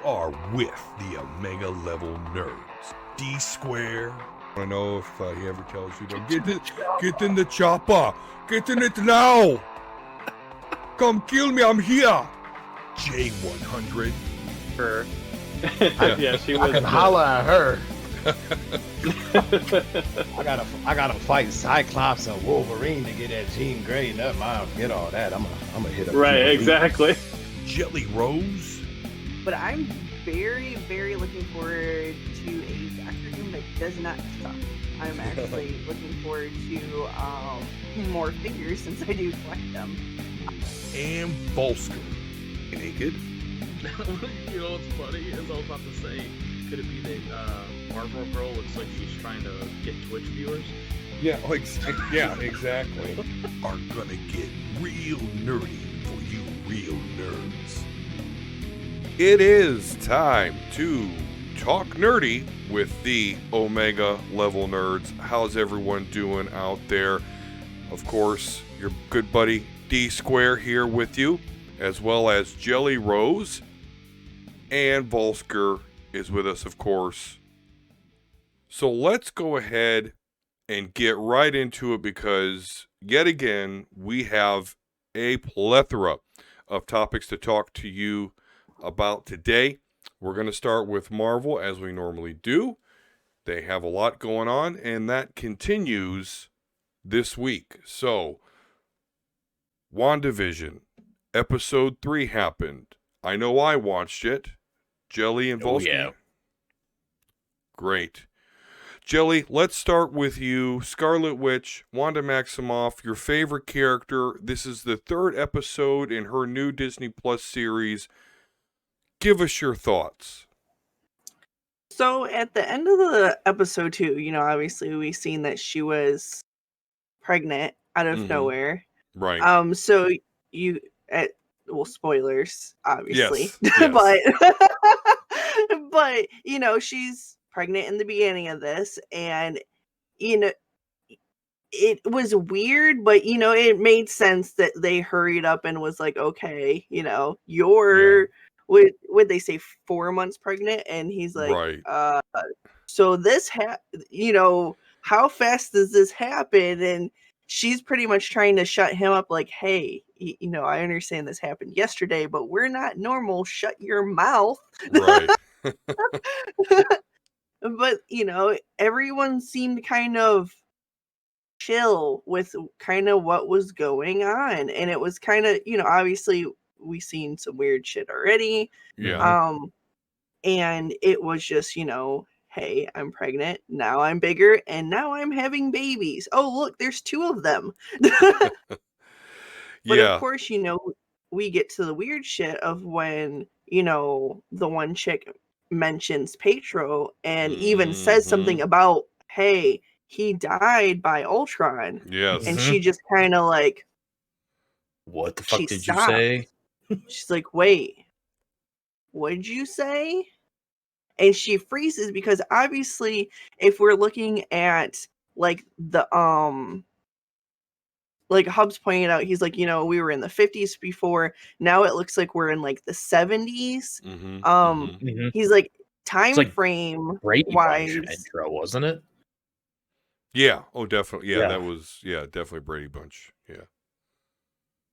are with the Omega Level Nerds. D Square. I don't know if he ever tells you to get in the chopper. Get in it now. Come kill me. I'm here. J100. Her. Yeah, she was. I can holler at her. I gotta fight Cyclops and Wolverine to get that Jean Grey. Never mind, forget all that. I'm gonna hit up. Right, exactly. Jelly Rose. But I'm very, very looking forward to a Doctor Doom that does not suck. I'm actually looking forward to more figures since I do collect them. And Vulsker. Naked. You know what's funny is I was about to say, could it be that Marvel Girl looks like she's trying to get Twitch viewers? Yeah, exactly. Are gonna get real nerdy for you real nerds. It is time to talk nerdy with the Omega Level Nerds. How's everyone doing out there? Of course, your good buddy D Square here with you, as well as Jelly Rose, and Vulsker is with us, of course. So let's go ahead and get right into it, because yet again we have a plethora of topics to talk to you about today. We're going to start with Marvel, as we normally do. They have a lot going on, and that continues this week. So, WandaVision, episode 3 happened. I know I watched it. Jelly and Vulsker? Yeah. Great. Jelly, let's start with you. Scarlet Witch, Wanda Maximoff, your favorite character. This is the 3rd episode in her new Disney Plus series. Give us your thoughts. So at the end of the episode 2, obviously we seen that she was pregnant out of nowhere. Right. So spoilers, obviously. Yes. but she's pregnant in the beginning of this, and it was weird, but it made sense that they hurried up and was like, okay, you're would they say 4 months pregnant, and he's like, right. So this how fast does this happen? And she's pretty much trying to shut him up, like, hey, I understand this happened yesterday, but we're not normal. Shut your mouth. Right. But, everyone seemed kind of chill with kind of what was going on. And it was kind of, obviously we seen some weird shit already. Yeah. And it was just, hey, I'm pregnant. Now I'm bigger. And now I'm having babies. Oh, look, there's 2 of them. But of course, we get to the weird shit of when, the one chick mentions Petro and even says something about, hey, he died by Ultron. Yes. And she just kind of like, what the fuck did stopped. you say? She's like, wait, what did you say? And she freezes, because obviously if we're looking at like the like Hub's pointed out, he's like, we were in the 50s before. Now it looks like we're in like the 70s. He's like, time like frame Brady wise Bunch intro, wasn't it? Yeah. Oh, definitely. Yeah, Yeah. that was definitely Brady Bunch. Yeah.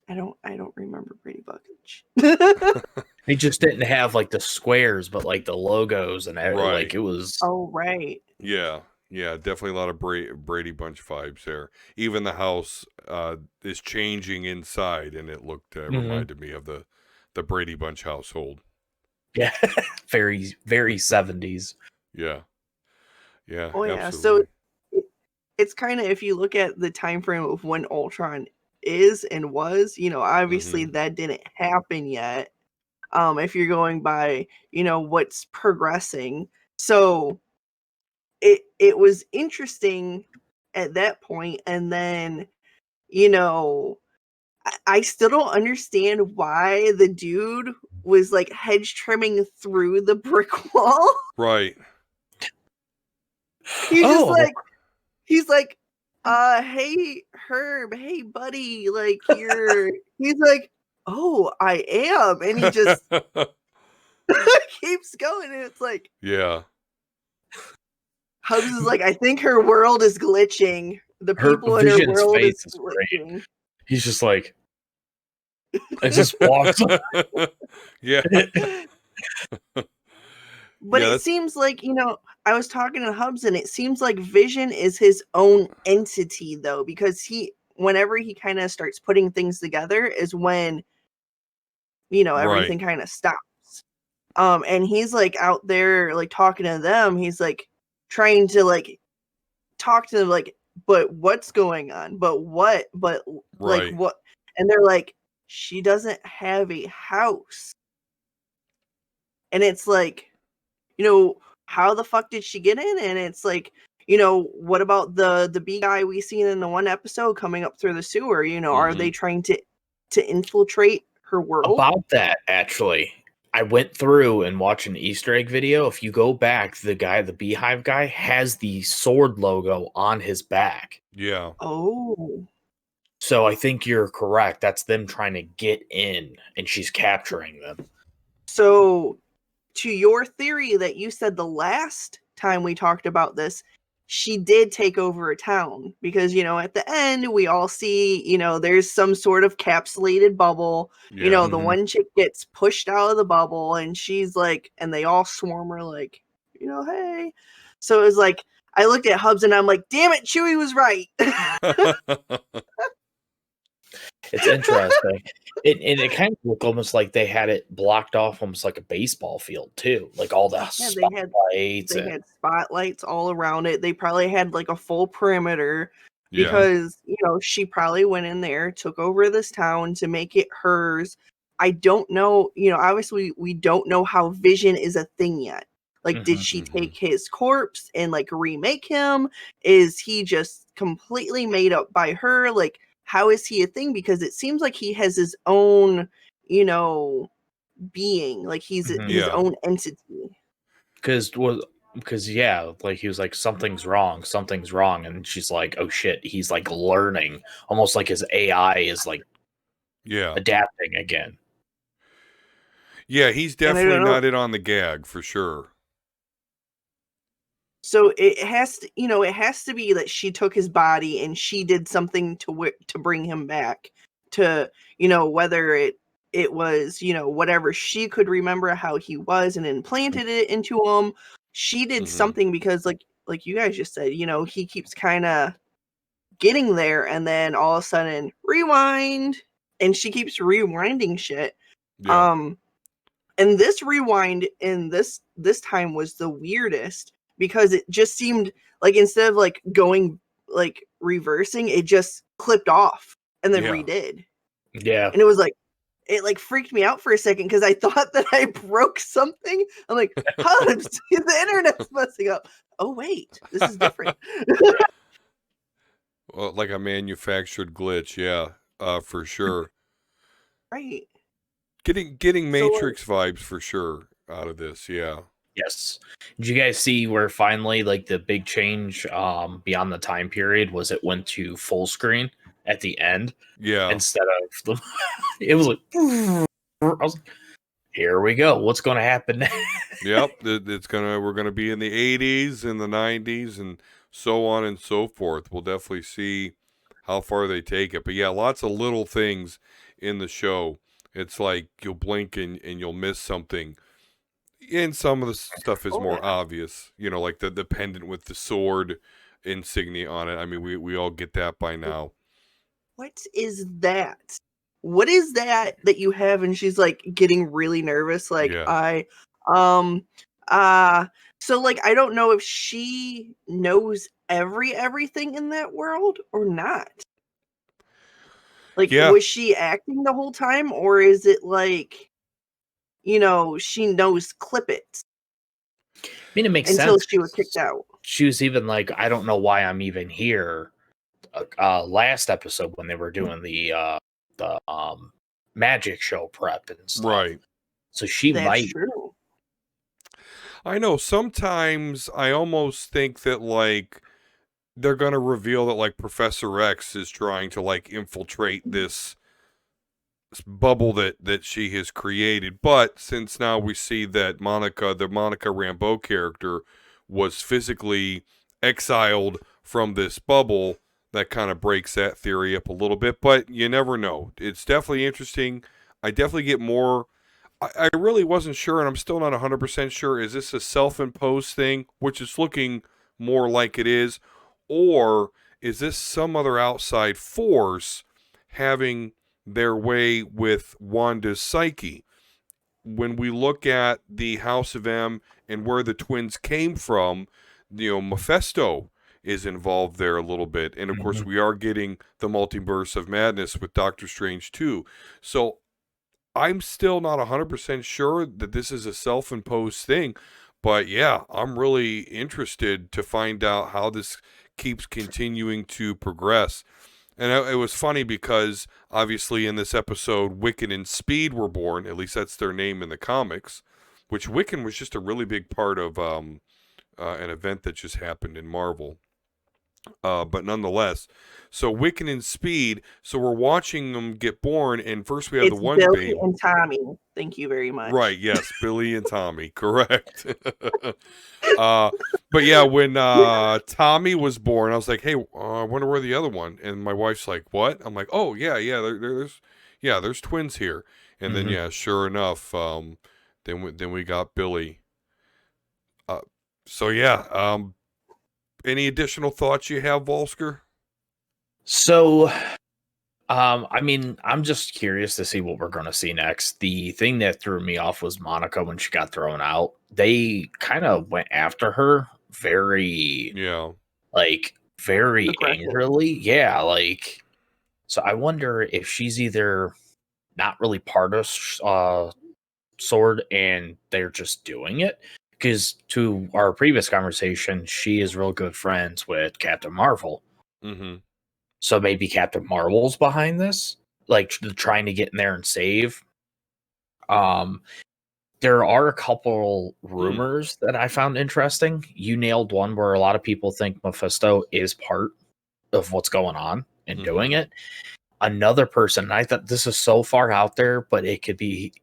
I don't remember Brady Bunch. He just didn't have like the squares, but like the logos and everything. Right. Like it was. Oh, right. Yeah. Yeah, definitely a lot of Brady Bunch vibes there. Even the house is changing inside, and it looked reminded me of the Brady Bunch household. Yeah, very, very 70s. Yeah. Yeah. Oh, yeah. Absolutely. So it's kind of, if you look at the time frame of when Ultron is and was, obviously that didn't happen yet. If you're going by, what's progressing. So it was interesting at that point. And then, I still don't understand why the dude was like hedge trimming through the brick wall. Right. He's like, hey Herb, hey buddy, like he's like, oh, I am. And he just he keeps going, and it's like, Yeah. Hubs is like, I think her world is glitching. The Her people in her Vision's world face is is great. glitching. He's just like, it just walks. Yeah. But Yeah, it seems like, I was talking to Hubs, and it seems like Vision is his own entity, though, because whenever he kind of starts putting things together is when, everything kind of stops. And he's like out there, like talking to them. He's like trying to like talk to them, like, but what's going on? But what? But like Right. what? And they're like, she doesn't have a house. And it's like, how the fuck did she get in? And it's like, what about the bee guy we seen in the one episode coming up through the sewer? Are they trying to infiltrate her world? About that, actually, I went through and watched an Easter egg video. If you go back, the beehive guy has the sword logo on his back. Yeah. Oh. So I think you're correct. That's them trying to get in, and she's capturing them. So, to your theory that you said the last time we talked about this, she did take over a town because, at the end, we all see, there's some sort of capsulated bubble. Yeah. The one chick gets pushed out of the bubble and she's like, and they all swarm her like, hey. So it was like, I looked at Hubs and I'm like, damn it, Chewie was right. It's interesting. It kind of looked almost like they had it blocked off almost like a baseball field, too. Like all the spotlights. They had spotlights all around it. They probably had like a full perimeter Yeah. because, she probably went in there, took over this town to make it hers. I don't know, obviously we don't know how Vision is a thing yet. Like, did she take his corpse and like remake him? Is he just completely made up by her? Like, how is he a thing? Because it seems like he has his own, being. Like he's his own entity. Because like he was like, something's wrong, and she's like, oh shit, he's like learning, almost like his AI is like adapting again. Yeah, he's definitely not in on the gag for sure. So it has to be that she took his body and she did something to bring him back to, whether it was, whatever she could remember how he was and implanted it into him. She did something because like you guys just said, he keeps kind of getting there and then all of a sudden rewind, and she keeps rewinding shit. Yeah. And this rewind in this time was the weirdest because it just seemed like instead of like going like reversing, it just clipped off and then redid. Yeah. And it was like, it like freaked me out for a second because I thought that I broke something. I'm like, Hubs, the internet's messing up. Oh wait, this is different. Well, like a manufactured glitch, yeah, for sure. Right. Getting Matrix vibes for sure out of this, yeah. Yes. Did you guys see where finally like the big change beyond the time period was it went to full screen at the end? Yeah. Instead of the it was like I was like, here we go. What's gonna happen next? Yep. We're gonna be in the 80s and the 90s and so on and so forth. We'll definitely see how far they take it. But yeah, lots of little things in the show. It's like you'll blink and you'll miss something. And some of the stuff is more obvious, like the pendant with the sword insignia on it. I mean, we all get that by now. What is that? What is that you have? And she's like getting really nervous. Like so like, I don't know if she knows everything in that world or not. Like, was she acting the whole time, or is it like, she knows clip it? I mean, it makes until sense. She was kicked out. She was even like, I don't know why I'm even here. Last episode when they were doing the magic show prep and stuff. Right. So That's might. True. I know. Sometimes I almost think that like they're gonna reveal that like Professor X is trying to like infiltrate this bubble that she has created. But since now we see that the Monica Rambeau character, was physically exiled from this bubble, that kind of breaks that theory up a little bit. But you never know. It's definitely interesting. I definitely get more. I really wasn't sure, and I'm still not 100% sure. Is this a self-imposed thing, which is looking more like it is, or is this some other outside force having their way with Wanda's psyche? When we look at the House of M and where the twins came from, Mephisto is involved there a little bit. And of course, we are getting the multiverse of madness with Doctor Strange too. So I'm still not 100% sure that this is a self-imposed thing. But yeah, I'm really interested to find out how this keeps continuing to progress. And it was funny because obviously in this episode, Wiccan and Speed were born. At least that's their name in the comics. Which Wiccan was just a really big part of an event that just happened in Marvel. But nonetheless, so Wiccan and Speed. So we're watching them get born, and first we have the one Billy baby and Tommy. Thank you very much. Right? Yes, Billy and Tommy. Correct. But yeah, when Tommy was born, I was like, "Hey, I wonder where the other one." And my wife's like, "What?" I'm like, "Oh yeah, there's twins here." And then yeah, sure enough, then we got Billy. So yeah, any additional thoughts you have, Vulsker? So, I mean, I'm just curious to see what we're going to see next. The thing that threw me off was Monica when she got thrown out. They kind of went after her very angrily. Yeah, like, so I wonder if she's either not really part of Sword and they're just doing it. Because to our previous conversation, she is real good friends with Captain Marvel. Mm-hmm. So maybe Captain Marvel's behind this, like trying to get in there and save. There are a couple rumors that I found interesting. You nailed one where a lot of people think Mephisto is part of what's going on and doing it. Another person, and I thought this is so far out there, but it could be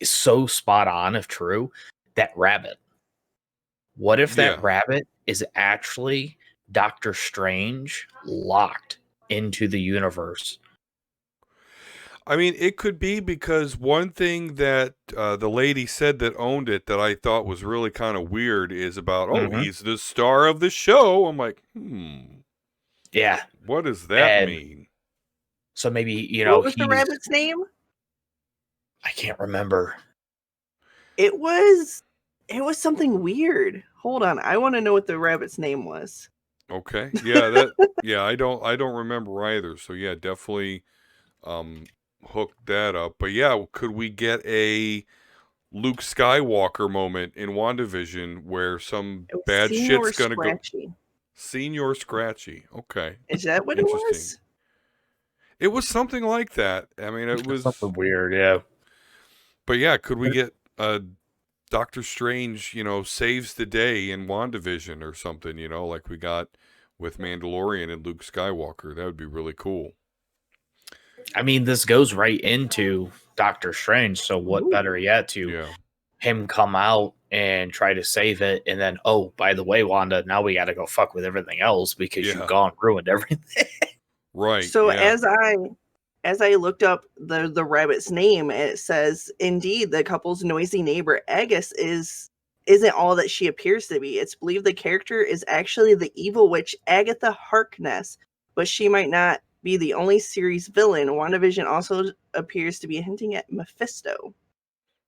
so spot on if true, that rabbit. What if that rabbit is actually Doctor Strange locked into the universe? I mean, it could be, because one thing that the lady said that owned it that I thought was really kind of weird is about, he's the star of the show. I'm like, yeah. What does that mean? So maybe, what was the rabbit's name? I can't remember. It was something weird. Hold on, I want to know what the rabbit's name was. Okay, yeah, I don't remember either. So yeah, definitely hook that up. But yeah, could we get a Luke Skywalker moment in WandaVision where some bad shit's gonna go? Senior Scratchy. Okay, is that what it was? It was something like that. I mean, it was something weird, yeah. But yeah, could we get Doctor Strange, saves the day in WandaVision or something, like we got with Mandalorian and Luke Skywalker? That would be really cool. I mean, this goes right into Doctor Strange, so what better yet to him come out and try to save it, and then, oh, by the way, Wanda, now we got to go fuck with everything else because you've gone ruined everything. Right. So as I looked up the rabbit's name, it says, indeed, the couple's noisy neighbor Agus isn't all that she appears to be. It's believed the character is actually the evil witch Agatha Harkness, but she might not be the only series villain. WandaVision also appears to be hinting at Mephisto.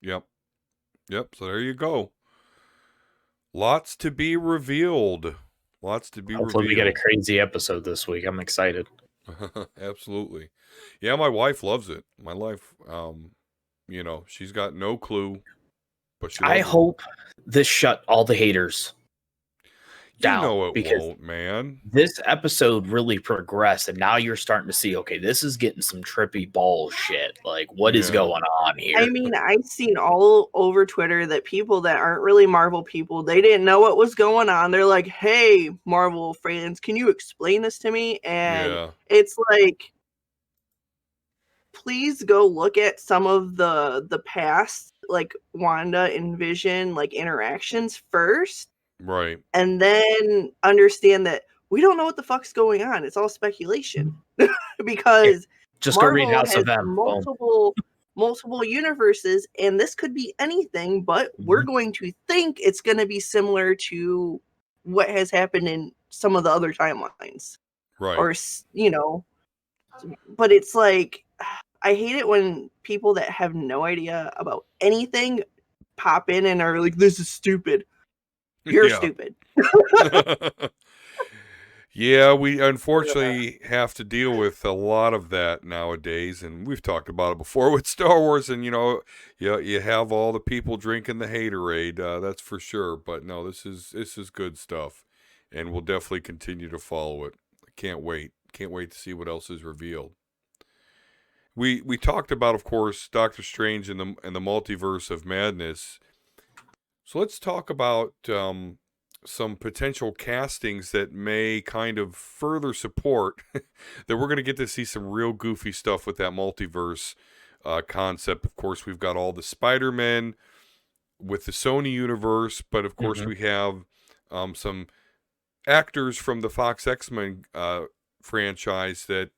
Yep. So there you go. Lots to be revealed. Hopefully we get a crazy episode this week. I'm excited. Absolutely. Yeah, my wife loves it. My wife, she's got no clue, but she loves it. Hope this shut all the haters down. It won't, man. This episode really progressed, and now you're starting to see, okay, this is getting some trippy bullshit. Like, what is going on here? I mean, I've seen all over Twitter that people that aren't really Marvel people, they didn't know what was going on. They're like, hey, Marvel fans, can you explain this to me? And it's like, please go look at some of the past, like, Wanda and Vision, like, interactions first. Right. And then understand that we don't know what the fuck's going on. It's all speculation. Because just go read Marvel House has of M. multiple universes, and this could be anything, but we're going to think it's going to be similar to what has happened in some of the other timelines. Right. Or, but it's like, I hate it when people that have no idea about anything pop in and are like, this is stupid. You're stupid. Yeah, we unfortunately have to deal with a lot of that nowadays, and we've talked about it before with Star Wars, and you have all the people drinking the haterade, that's for sure. But no, this is good stuff, and we'll definitely continue to follow it. I can't wait to see what else is revealed. We talked about, of course, Doctor Strange and the Multiverse of Madness. So let's talk about some potential castings that may kind of further support that we're going to get to see some real goofy stuff with that multiverse concept. Of course, we've got all the Spider-Men with the Sony universe, but of course we have some actors from the Fox X-Men franchise that,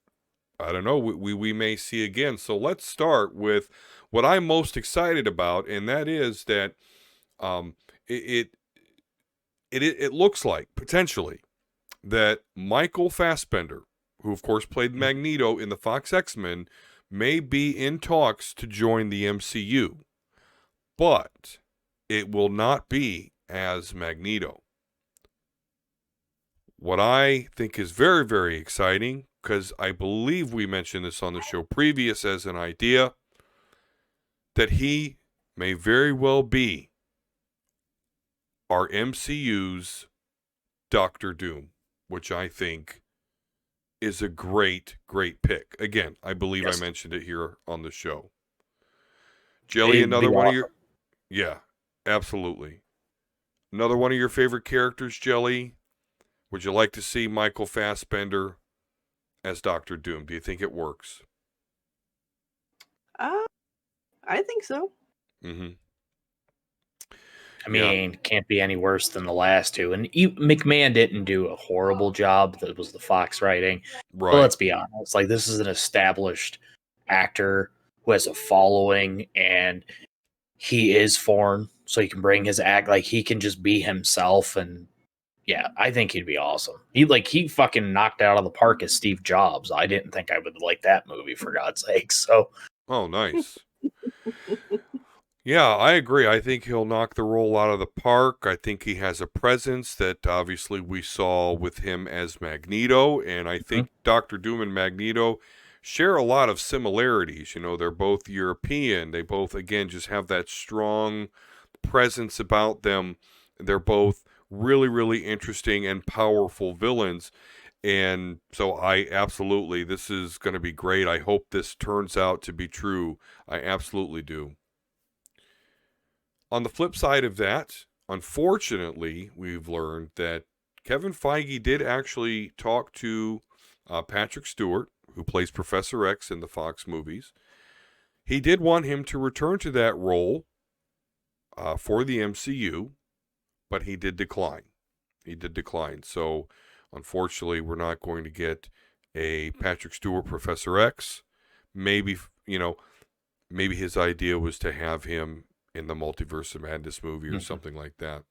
I don't know, we may see again. So let's start with what I'm most excited about, and that is that it looks like, potentially, that Michael Fassbender, who of course played Magneto in the Fox X-Men, may be in talks to join the MCU. But it will not be as Magneto. What I think is very, very exciting, because I believe we mentioned this on the show previous as an idea, that he may very well be our MCU's Doctor Doom, which I think is a great, great pick. Again, I believe I mentioned it here on the show. Jelly, another one of your... Yeah, absolutely. Another one of your favorite characters, Jelly. Would you like to see Michael Fassbender as Doctor Doom? Do you think it works? I think so. I mean, can't be any worse than the last two. And McMahon didn't do a horrible job. That was the Fox writing. Right. But let's be honest. Like, this is an established actor who has a following, and he is foreign, so he can bring his act. Like, he can just be himself. And yeah, I think he'd be awesome. He fucking knocked out of the park as Steve Jobs. I didn't think I would like that movie, for God's sake. So, oh, nice. Yeah, I agree. I think he'll knock the role out of the park. I think he has a presence that obviously we saw with him as Magneto, and I think Doctor Doom and Magneto share a lot of similarities. You know, they're both European. They both, again, just have that strong presence about them. They're both really, really interesting and powerful villains. And so this is going to be great. I hope this turns out to be true. I absolutely do. On the flip side of that, unfortunately, we've learned that Kevin Feige did actually talk to Patrick Stewart, who plays Professor X in the Fox movies. He did want him to return to that role for the MCU, but he did decline. So, unfortunately, we're not going to get a Patrick Stewart Professor X. Maybe his idea was to have him in the Multiverse of Madness movie or something like that.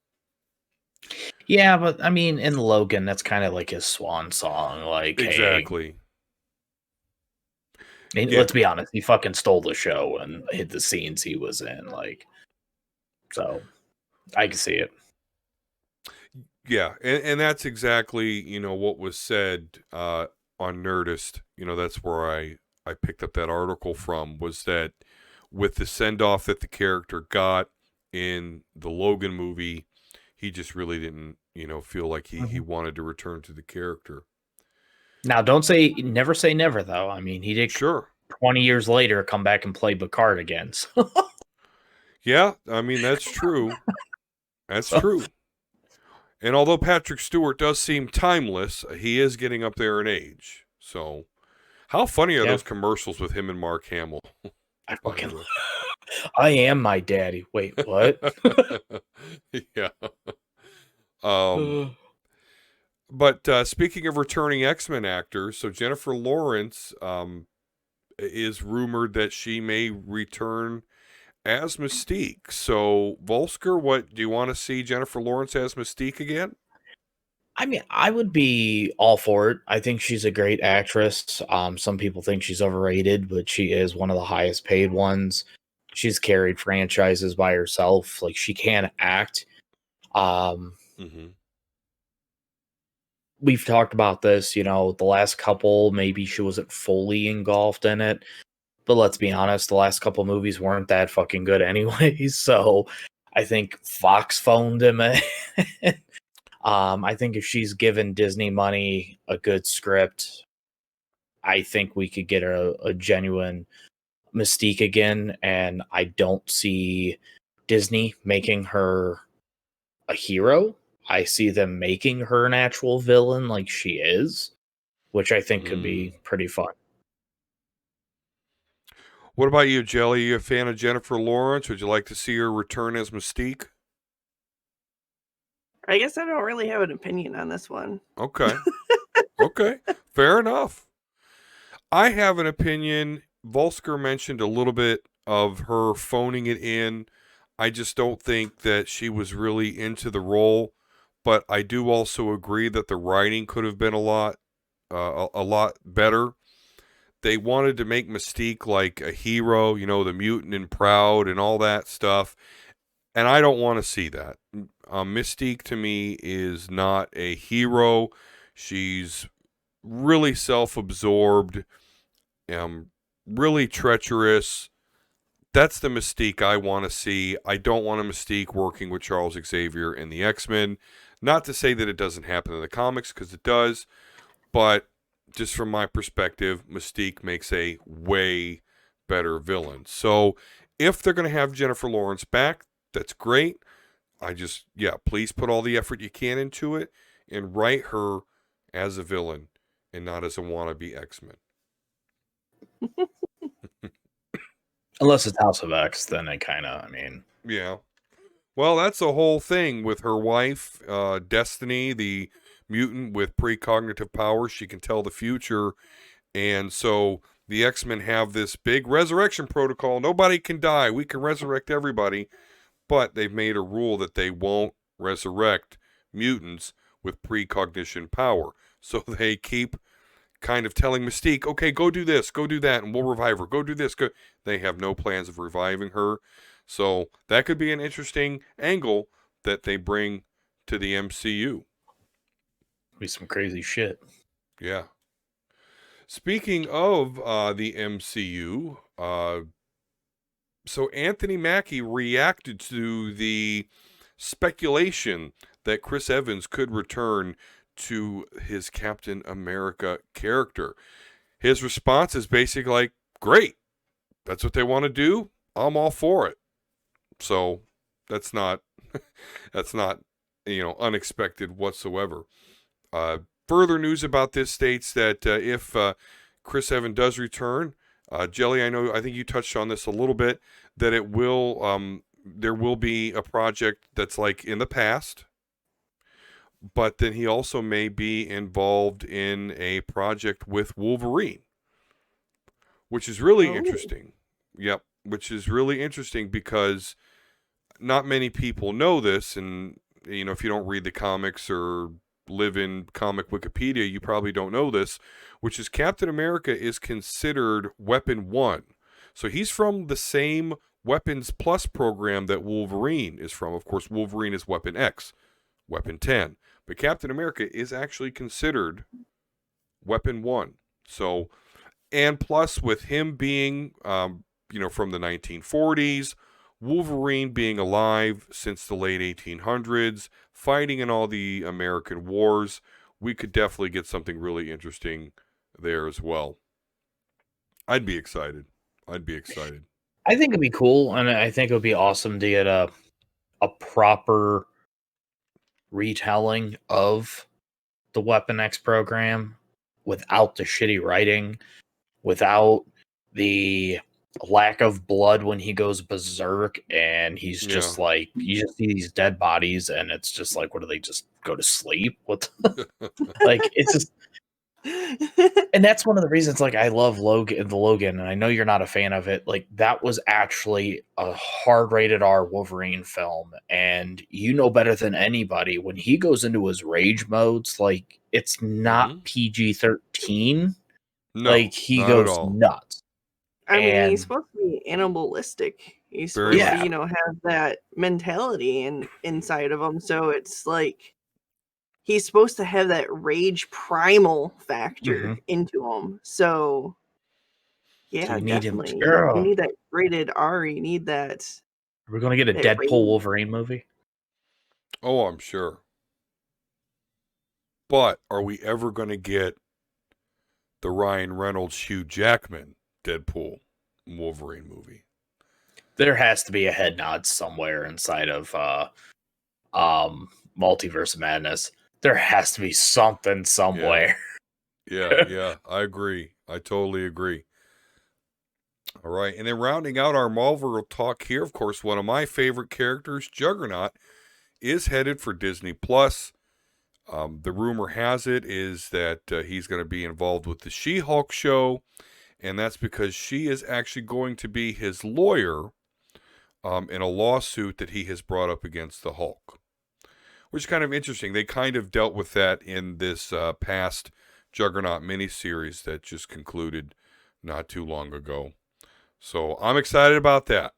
Yeah, but I mean, in Logan, that's kind of like his swan song. Like, exactly. Hey, let's be honest, he fucking stole the show and hit the scenes he was in. Like, so I can see it. Yeah, and that's exactly, what was said on Nerdist. That's where I picked up that article from, was that with the send-off that the character got in the Logan movie, he just really didn't, feel like he wanted to return to the character. Now, never say never, though. I mean, he did 20 years later come back and play Picard again. So. Yeah, I mean, that's true. That's true. And although Patrick Stewart does seem timeless, he is getting up there in age. So, How funny are those commercials with him and Mark Hamill? I am my daddy. Wait, what? Yeah. But speaking of returning X-Men actors, so Jennifer Lawrence is rumored that she may return as Mystique. So, Vulsker, what do you want to see Jennifer Lawrence as Mystique again? I mean, I would be all for it. I think she's a great actress. Some people think she's overrated, but she is one of the highest paid ones. She's carried franchises by herself. Like, she can act. We've talked about this, the last couple, maybe she wasn't fully engulfed in it. But let's be honest, the last couple movies weren't that fucking good anyway. So I think Fox phoned him. I think if she's given Disney money, a good script, I think we could get a genuine Mystique again. And I don't see Disney making her a hero. I see them making her an actual villain like she is, which I think could be pretty fun. What about you, Jelly? Are you a fan of Jennifer Lawrence? Would you like to see her return as Mystique? I guess I don't really have an opinion on this one. Okay. Okay. Fair enough. I have an opinion. Vulsker mentioned a little bit of her phoning it in. I just don't think that she was really into the role, but I do also agree that the writing could have been a lot better. They wanted to make Mystique like a hero, the mutant and proud and all that stuff. And I don't want to see that. Mystique to me is not a hero. She's really self-absorbed, really treacherous. That's the Mystique I want to see. I don't want a Mystique working with Charles Xavier and the X-Men. Not to say that it doesn't happen in the comics, because it does. But just from my perspective, Mystique makes a way better villain. So if they're going to have Jennifer Lawrence back, that's great. Please put all the effort you can into it and write her as a villain and not as a wannabe X-Men. Unless it's House of X, then it Yeah. Well, that's the whole thing with her wife, Destiny, the mutant with precognitive powers. She can tell the future. And so the X-Men have this big resurrection protocol. Nobody can die. We can resurrect everybody. But they've made a rule that they won't resurrect mutants with precognition power. So they keep kind of telling Mystique, okay, go do this, go do that, and we'll revive her. Go do this. Go. They have no plans of reviving her. So that could be an interesting angle that they bring to the MCU. Be some crazy shit. Yeah. Speaking of the MCU, so Anthony Mackie reacted to the speculation that Chris Evans could return to his Captain America character. His response is basically like, great. That's what they want to do. I'm all for it. So that's not unexpected whatsoever. Further news about this states that if Chris Evans does return, Jelly, I think you touched on this a little bit, that it will there will be a project that's like in the past, but then he also may be involved in a project with Wolverine, which is really interesting. Yep, which is really interesting because not many people know this, and if you don't read the comics or live in comic Wikipedia, you probably don't know this, which is Captain America is considered Weapon 1. So he's from the same Weapons Plus program that Wolverine is from. Of course, Wolverine is Weapon X, Weapon 10. But Captain America is actually considered Weapon 1. So, and plus with him being, from the 1940s, Wolverine being alive since the late 1800s, fighting in all the American wars, we could definitely get something really interesting there as well. I'd be excited. I think it'd be cool, and I think it would be awesome to get a proper retelling of the Weapon X program without the shitty writing. without the lack of blood when he goes berserk, and he's just like, you just see these dead bodies, and it's just like, what do they just go to sleep? What? Like, it's just, and that's one of the reasons, like, I love Logan, and I know you're not a fan of it. Like, that was actually a hard rated R Wolverine film, and you know better than anybody when he goes into his rage modes, like, it's not PG-13. No, like, he not goes at all. nuts. I mean, And- he's supposed to be animalistic. He's Very supposed much. to, you know, have that mentality inside of him. So it's like he's supposed to have that rage primal factor into him. So yeah, you need him. definitely. You need that rated R. You need that. We're gonna get a that Deadpool rage. Wolverine movie. Oh, I'm sure. But are we ever going to get the Ryan Reynolds, Hugh Jackman Deadpool Wolverine movie? There has to be a head nod somewhere inside of Multiverse of Madness. There has to be something somewhere. Yeah, I agree. I totally agree. All right, and then rounding out our Marvel talk here, of course, one of my favorite characters, Juggernaut, is headed for Disney Plus. The rumor has it is that he's going to be involved with the She-Hulk show, and that's because she is actually going to be his lawyer in a lawsuit that he has brought up against the Hulk, which is kind of interesting. They kind of dealt with that in this past Juggernaut miniseries that just concluded not too long ago. So I'm excited about that.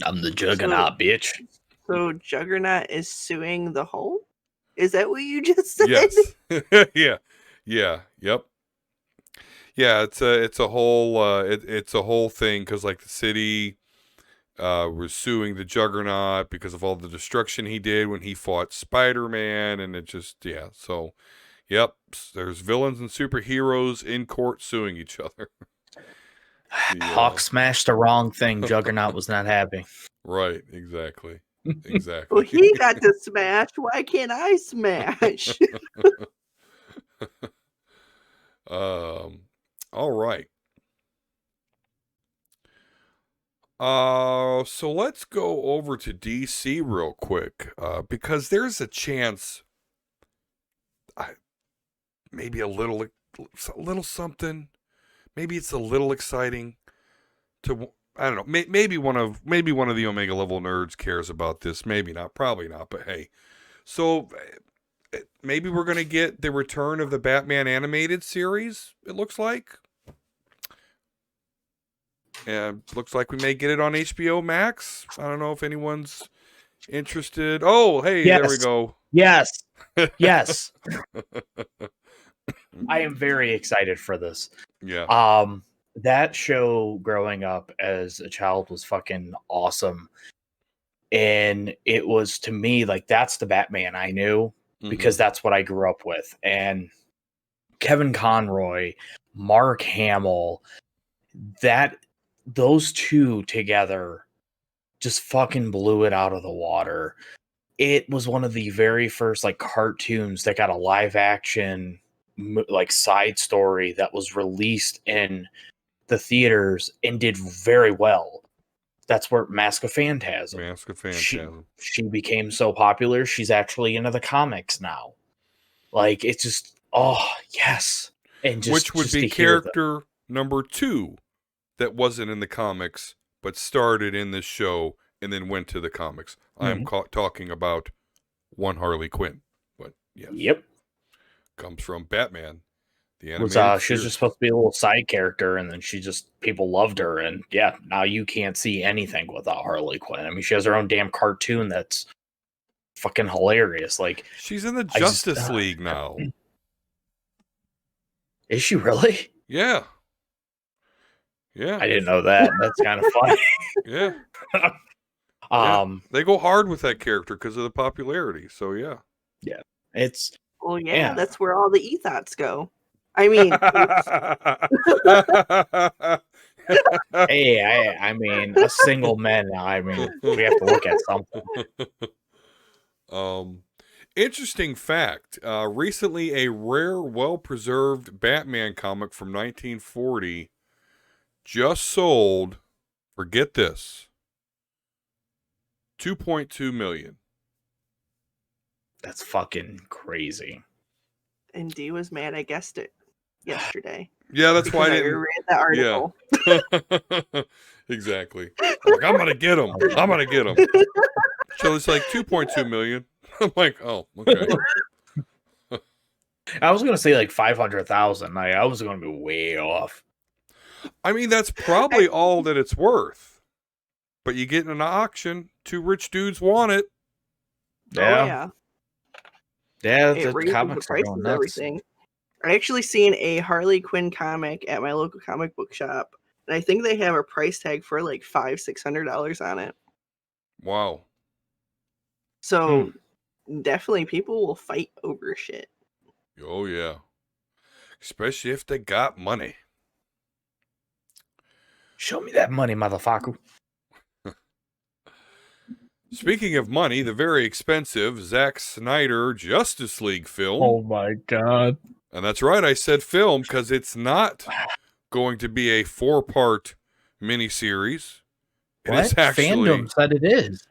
I'm the Juggernaut, bitch. So Juggernaut is suing the Hulk? Is that what you just said? Yes. Yep. Yeah, it's a whole thing because like the city was suing the Juggernaut because of all the destruction he did when he fought Spider-Man, and it just so yep, there's villains and superheroes in court suing each other. Hawk smashed the wrong thing. Juggernaut was not happy. Right, exactly. Well, he got to smash. Why can't I smash? All right. So let's go over to DC real quick, because there's a chance, maybe a little something, maybe it's a little exciting to, I don't know, maybe one of the Omega level nerds cares about this, maybe not, probably not, but hey, so maybe we're gonna get the return of the Batman animated series. It looks like. And looks like we may get it on HBO Max. I don't know if anyone's interested. Oh, hey, yes. There we go. Yes. Yes. I am very excited for this. Yeah. That show growing up as a child was fucking awesome. And it was, to me, like, that's the Batman I knew because that's what I grew up with. And Kevin Conroy, Mark Hamill, those two together just fucking blew it out of the water. It was one of the very first like cartoons that got a live action like side story that was released in the theaters and did very well. That's where Mask of Phantasm. She became so popular, she's actually into the comics now. Like, it's just, oh yes. And just, which would be character number 2 that wasn't in the comics but started in this show and then went to the comics. I am talking about one Harley Quinn, but yes. Yep. Comes from Batman. The animated she was just supposed to be a little side character, and then people loved her, and yeah, now you can't see anything without Harley Quinn. I mean, she has her own damn cartoon that's fucking hilarious. Like, she's in the Justice League now. Is she really? Yeah. Yeah. I didn't know that. That's kind of funny. Yeah. Yeah. They go hard with that character because of the popularity. So yeah. Yeah. It's well, yeah, that's where all the ethos go. I mean, hey, I mean, a single man. I mean, we have to look at something. Interesting fact. Recently, a rare, well-preserved Batman comic from 1940 just sold, forget this, $2.2 million. That's fucking crazy. And D was mad I guessed it yesterday. Yeah, that's why I Because didn't. read the article. Yeah. Exactly. I'm like, I'm gonna get him. I'm gonna get him. So it's like 2.2 million. I'm like, oh, okay. I was gonna say like 500,000. I was gonna be way off. I mean, that's probably all that it's worth. But you get in an auction, two rich dudes want it. Oh yeah. Yeah, It the raises comics the are price going of nuts. everything. I actually seen a Harley Quinn comic at my local comic book shop, and I think they have a price tag for like $500-$600 on it. Wow. So definitely people will fight over shit. Oh yeah. Especially if they got money. Show me that money, motherfucker. Speaking of money, the very expensive Zack Snyder Justice League film. Oh my god. And that's right, I said film because it's not going to be a 4-part miniseries. It is actually Fandom said it is.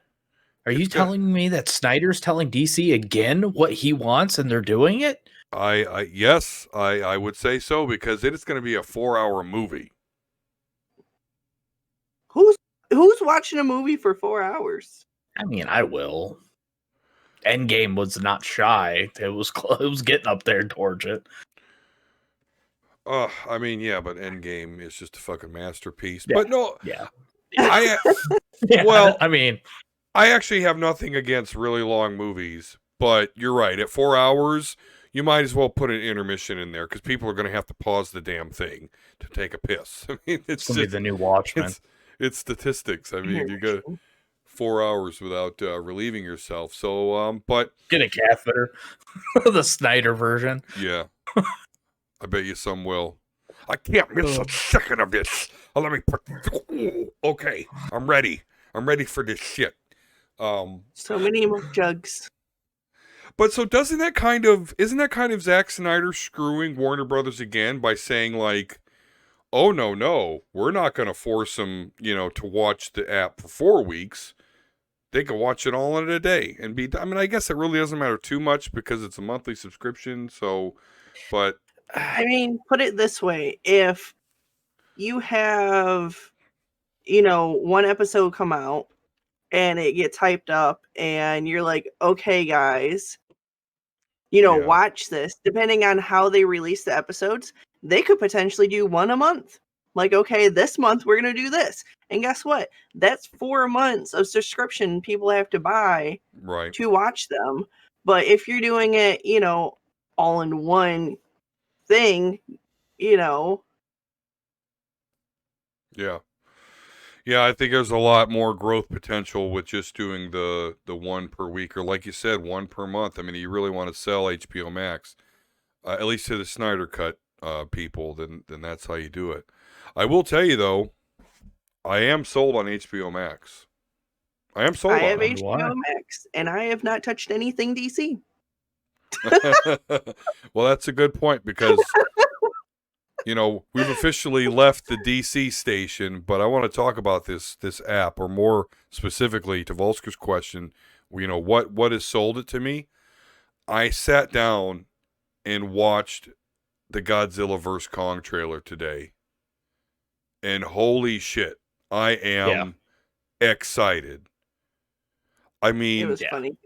Are you telling me that Snyder's telling DC again what he wants and they're doing it? Yes, I would say so because it is going to be a 4-hour movie. Who's watching a movie for 4 hours? I mean, I will. Endgame was not shy. It was getting up there towards it. I mean, yeah, but Endgame is just a fucking masterpiece. Yeah, But no, yeah. Well, I mean, I actually have nothing against really long movies, but you're right. At 4 hours, you might as well put an intermission in there because people are going to have to pause the damn thing to take a piss. I mean, it's gonna be the new Watchmen. It's statistics. I mean, you got 4 hours without relieving yourself. So, but get a catheter, the Snyder version. Yeah, I bet you some will. I can't miss a second of this. Let me put. Okay, I'm ready. I'm ready for this shit. So many milk jugs. But so isn't that kind of Zack Snyder screwing Warner Brothers again by saying like, oh no, we're not going to force them, to watch the app for 4 weeks. They can watch it all in a day and be. I mean, I guess it really doesn't matter too much because it's a monthly subscription. So, but I mean, put it this way: if you have, one episode come out and it gets hyped up, and you're like, okay, guys, watch this. Depending on how they release the episodes, they could potentially do one a month. Like, okay, this month we're going to do this. And guess what? That's 4 months of subscription people have to buy to watch them. But if you're doing it, all in one thing, Yeah. Yeah, I think there's a lot more growth potential with just doing the one per week, or like you said, one per month. I mean, you really want to sell HBO Max, at least to the Snyder Cut people, then that's how you do it. I will tell you, though, I am sold on HBO Max. I am sold on it. I have HBO Max, and I have not touched anything DC. Well, that's a good point because, we've officially left the DC station, but I want to talk about this app, or more specifically to Vulsker's question, what has sold it to me? I sat down and watched the Godzilla vs. Kong trailer today, and holy shit, I am excited. I mean, it was funny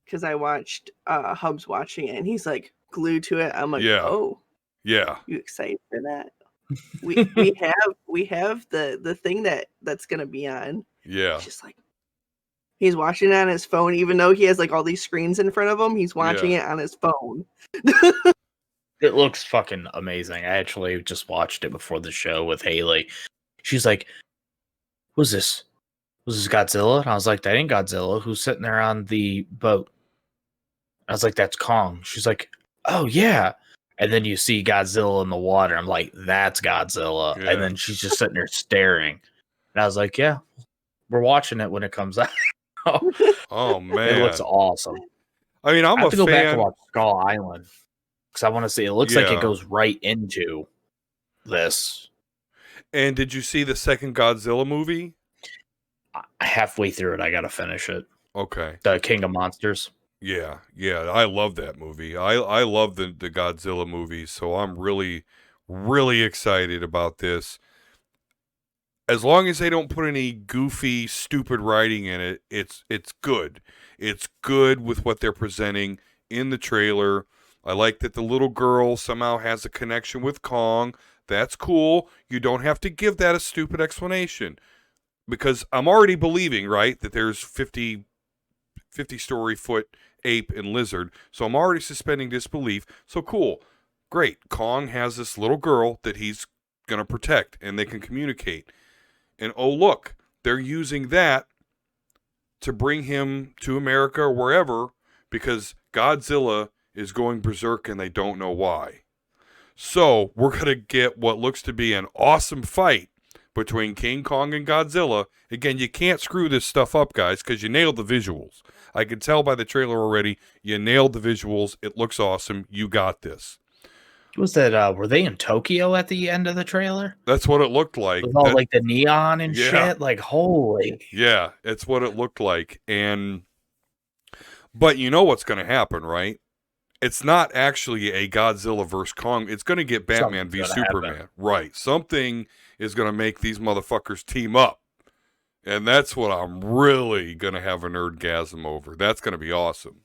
because I watched Hubs watching it, and he's like glued to it. I'm like, oh, yeah, you excited for that? We have the thing that's gonna be on. Yeah, it's just like he's watching it on his phone, even though he has like all these screens in front of him. He's watching it on his phone. It looks fucking amazing. I actually just watched it before the show with Haley. She's like, "Who's this? Was this Godzilla?" And I was like, "That ain't Godzilla. Who's sitting there on the boat?" I was like, "That's Kong." She's like, "Oh yeah." And then you see Godzilla in the water. I'm like, "That's Godzilla." Yeah. And then she's just sitting there staring. And I was like, "Yeah, we're watching it when it comes out." Oh man, it looks awesome. I mean, I'm I have a to go back and fan. watch Skull Island because I want to see. It looks like it goes right into this. And did you see the second Godzilla movie? Halfway through it, I gotta finish it. Okay. The King of Monsters. Yeah, I love that movie. I love the Godzilla movies, so I'm really, really excited about this. As long as they don't put any goofy, stupid writing in it, it's good. It's good with what they're presenting in the trailer. I like that the little girl somehow has a connection with Kong. That's cool. You don't have to give that a stupid explanation. Because I'm already believing, right, that there's 50-story foot ape and lizard. So I'm already suspending disbelief. So cool. Great. Kong has this little girl that he's going to protect, and they can communicate. And oh, look, they're using that to bring him to America or wherever because Godzilla is going berserk and they don't know why. So we're going to get what looks to be an awesome fight between King Kong and Godzilla. Again, you can't screw this stuff up, guys, because you nailed the visuals. I can tell by the trailer already, you nailed the visuals. It looks awesome. You got this. Was that, were they in Tokyo at the end of the trailer? That's what it looked like. With all like the neon and shit? Like, holy. Yeah, it's what it looked like. But you know what's going to happen, right? It's not actually a Godzilla vs. Kong. It's going to get Batman v Superman. Happen. Right. Something is going to make these motherfuckers team up. And that's what I'm really going to have a nerdgasm over. That's going to be awesome.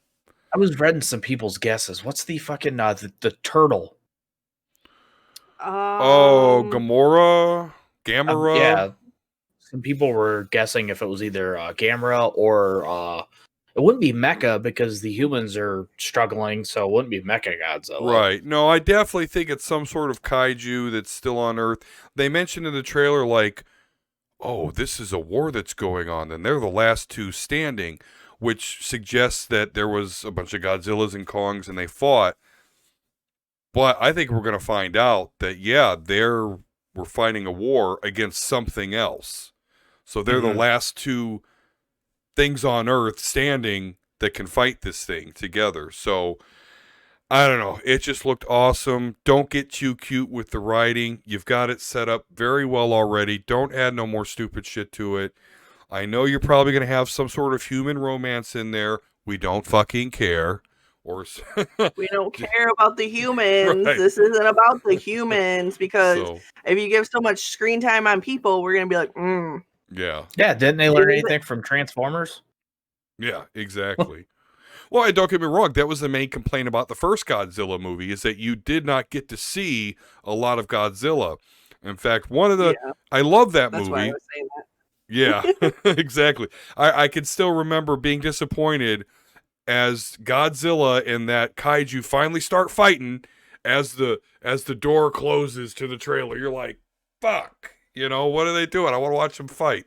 I was reading some people's guesses. What's the fucking, the turtle? Gamora? Yeah. Some people were guessing if it was either Gamera or... it wouldn't be Mecha because the humans are struggling, so it wouldn't be Mecha Godzilla. Right. No, I definitely think it's some sort of kaiju that's still on Earth. They mentioned in the trailer, like, oh, this is a war that's going on, and they're the last two standing, which suggests that there was a bunch of Godzillas and Kongs, and they fought. But I think we're going to find out that, yeah, we're fighting a war against something else. So they're the last two things on Earth standing that can fight this thing together. So I don't know. It just looked awesome. Don't get too cute with the writing. You've got it set up very well already. Don't add no more stupid shit to it. I know you're probably going to have some sort of human romance in there. We don't fucking care. Or we don't care about the humans. Right. This isn't about the humans because if you give so much screen time on people, we're going to be like, Yeah. Yeah, didn't they learn anything from Transformers? Yeah, exactly. Well, don't get me wrong, that was the main complaint about the first Godzilla movie, is that you did not get to see a lot of Godzilla. In fact, I love that movie. That's why I was saying that. Yeah, exactly. I can still remember being disappointed as Godzilla and that kaiju finally start fighting as the door closes to the trailer. You're like, fuck. You know, what are they doing? I want to watch them fight.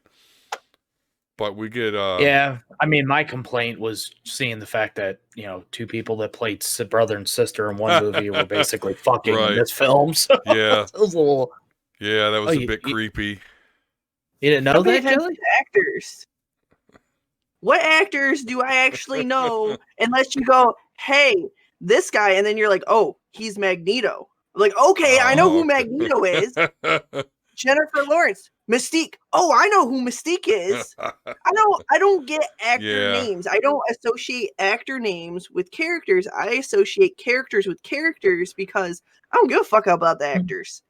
But we get... Yeah, I mean, my complaint was seeing the fact that, you know, two people that played brother and sister in one movie were basically fucking in this film. So yeah. It was a little... Yeah, that was a bit creepy. You didn't know that, Kelly? Actors. What actors do I actually know unless you go, hey, this guy, and then you're like, oh, he's Magneto. I'm like, okay, I know who Magneto is. Jennifer Lawrence, Mystique. Oh, I know who Mystique is. I don't get actor names. I don't associate actor names with characters. I associate characters with characters because I don't give a fuck about the actors.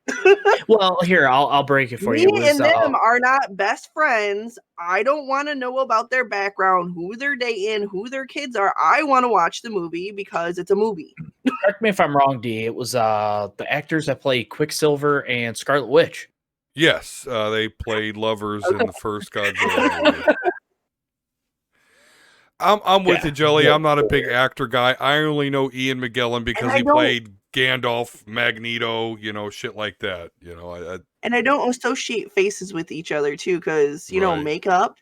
Well, here, I'll break it for you. Me and them are not best friends. I don't want to know about their background, who they're dating, who their kids are. I want to watch the movie because it's a movie. Correct me if I'm wrong, D. It was the actors that play Quicksilver and Scarlet Witch. Yes, they played lovers in the first Godzilla movie. I'm with you, Jelly. I'm not a big actor guy. I only know Ian McGillan because he played Gandalf, Magneto, you know, shit like that. You know, and I don't associate faces with each other too, because you know, makeup.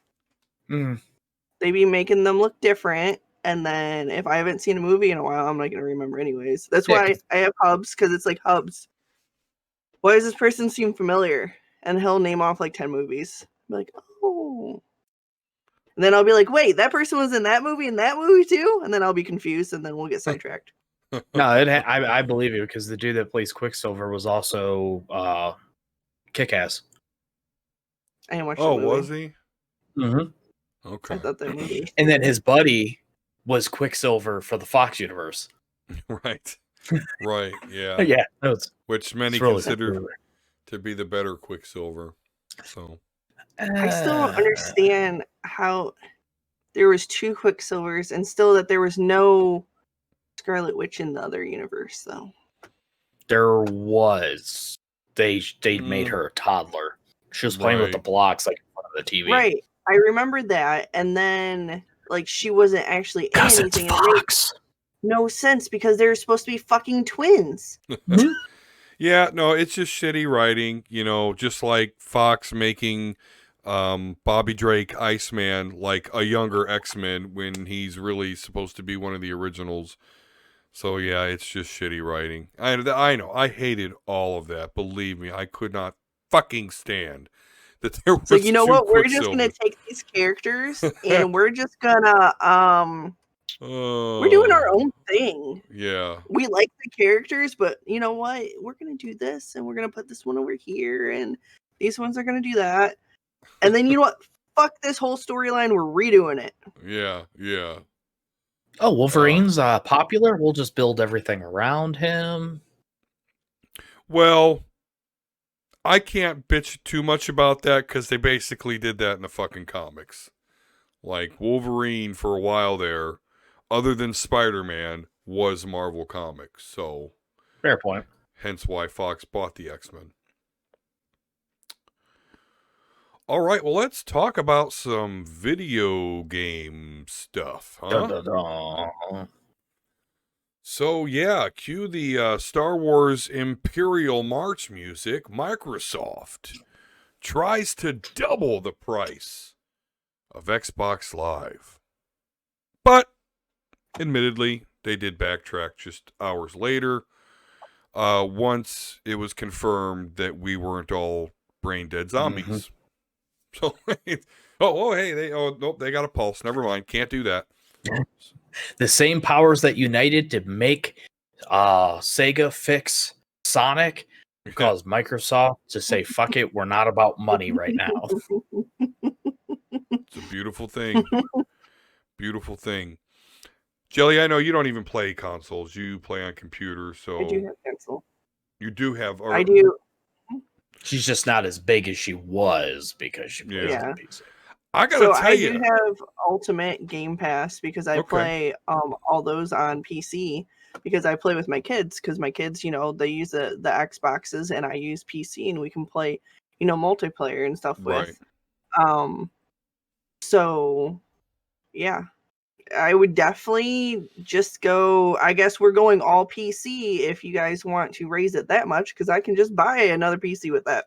They be making them look different, and then if I haven't seen a movie in a while, I'm not gonna remember anyways. That's why I have hubs, because it's like hubs. Why does this person seem familiar? And he'll name off like 10 movies. I'm like, oh. And then I'll be like, wait, that person was in that movie too? And then I'll be confused, and then we'll get sidetracked. No, I believe you, because the dude that plays Quicksilver was also Kick-Ass. I didn't watch the movie. Was he? Mm-hmm. Okay. I thought that movie was And then his buddy was Quicksilver for the Fox universe. Right. Right. Yeah. Yeah. Which many really consider cool. to be the better Quicksilver. So I still don't understand how there was 2 Quicksilvers and still that there was no Scarlet Witch in the other universe, though. There was. They made her a toddler. She was playing with the blocks like in front of the TV. Right. I remember that, and then like she wasn't actually in anything. It's Fox. It made no sense because they're supposed to be fucking twins. yeah, no, it's just shitty writing, just like Fox making Bobby Drake Iceman like a younger X-Men when he's really supposed to be one of the originals. So yeah, it's just shitty writing. I know. I hated all of that. Believe me, I could not fucking stand that there was. So you know what? We're just Quicksilver. gonna take these characters and we're just gonna we're doing our own thing. Yeah. We like the characters, but you know what? We're gonna do this, and we're gonna put this one over here, and these ones are gonna do that. And then you know what? Fuck this whole storyline. We're redoing it. Yeah. Yeah. Oh, Wolverine's popular. We'll just build everything around him. Well, I can't bitch too much about that because they basically did that in the fucking comics. Like, Wolverine for a while there, other than Spider-Man, was Marvel Comics. So, fair point. Hence why Fox bought the X-Men. All right, well, let's talk about some video game stuff, huh? Dun, dun, dun. So, yeah, cue the Star Wars Imperial March music. Microsoft tries to double the price of Xbox Live. But, admittedly, they did backtrack just hours later. Once it was confirmed that we weren't all brain-dead zombies. Mm-hmm. So, they got a pulse. Never mind. Can't do that. The same powers that united to make Sega fix Sonic caused Microsoft to say, fuck it, we're not about money right now. It's a beautiful thing. Beautiful thing. Jelly, I know you don't even play consoles. You play on computers. So I do have console. You do have... I do. She's just not as big as she was because she plays on PC. I gotta tell you, I do have Ultimate Game Pass because I play all those on PC because I play with my kids because my kids, they use the Xboxes and I use PC and we can play, multiplayer and stuff with. So yeah, I would definitely just go. I guess we're going all PC if you guys want to raise it that much because I can just buy another PC with that.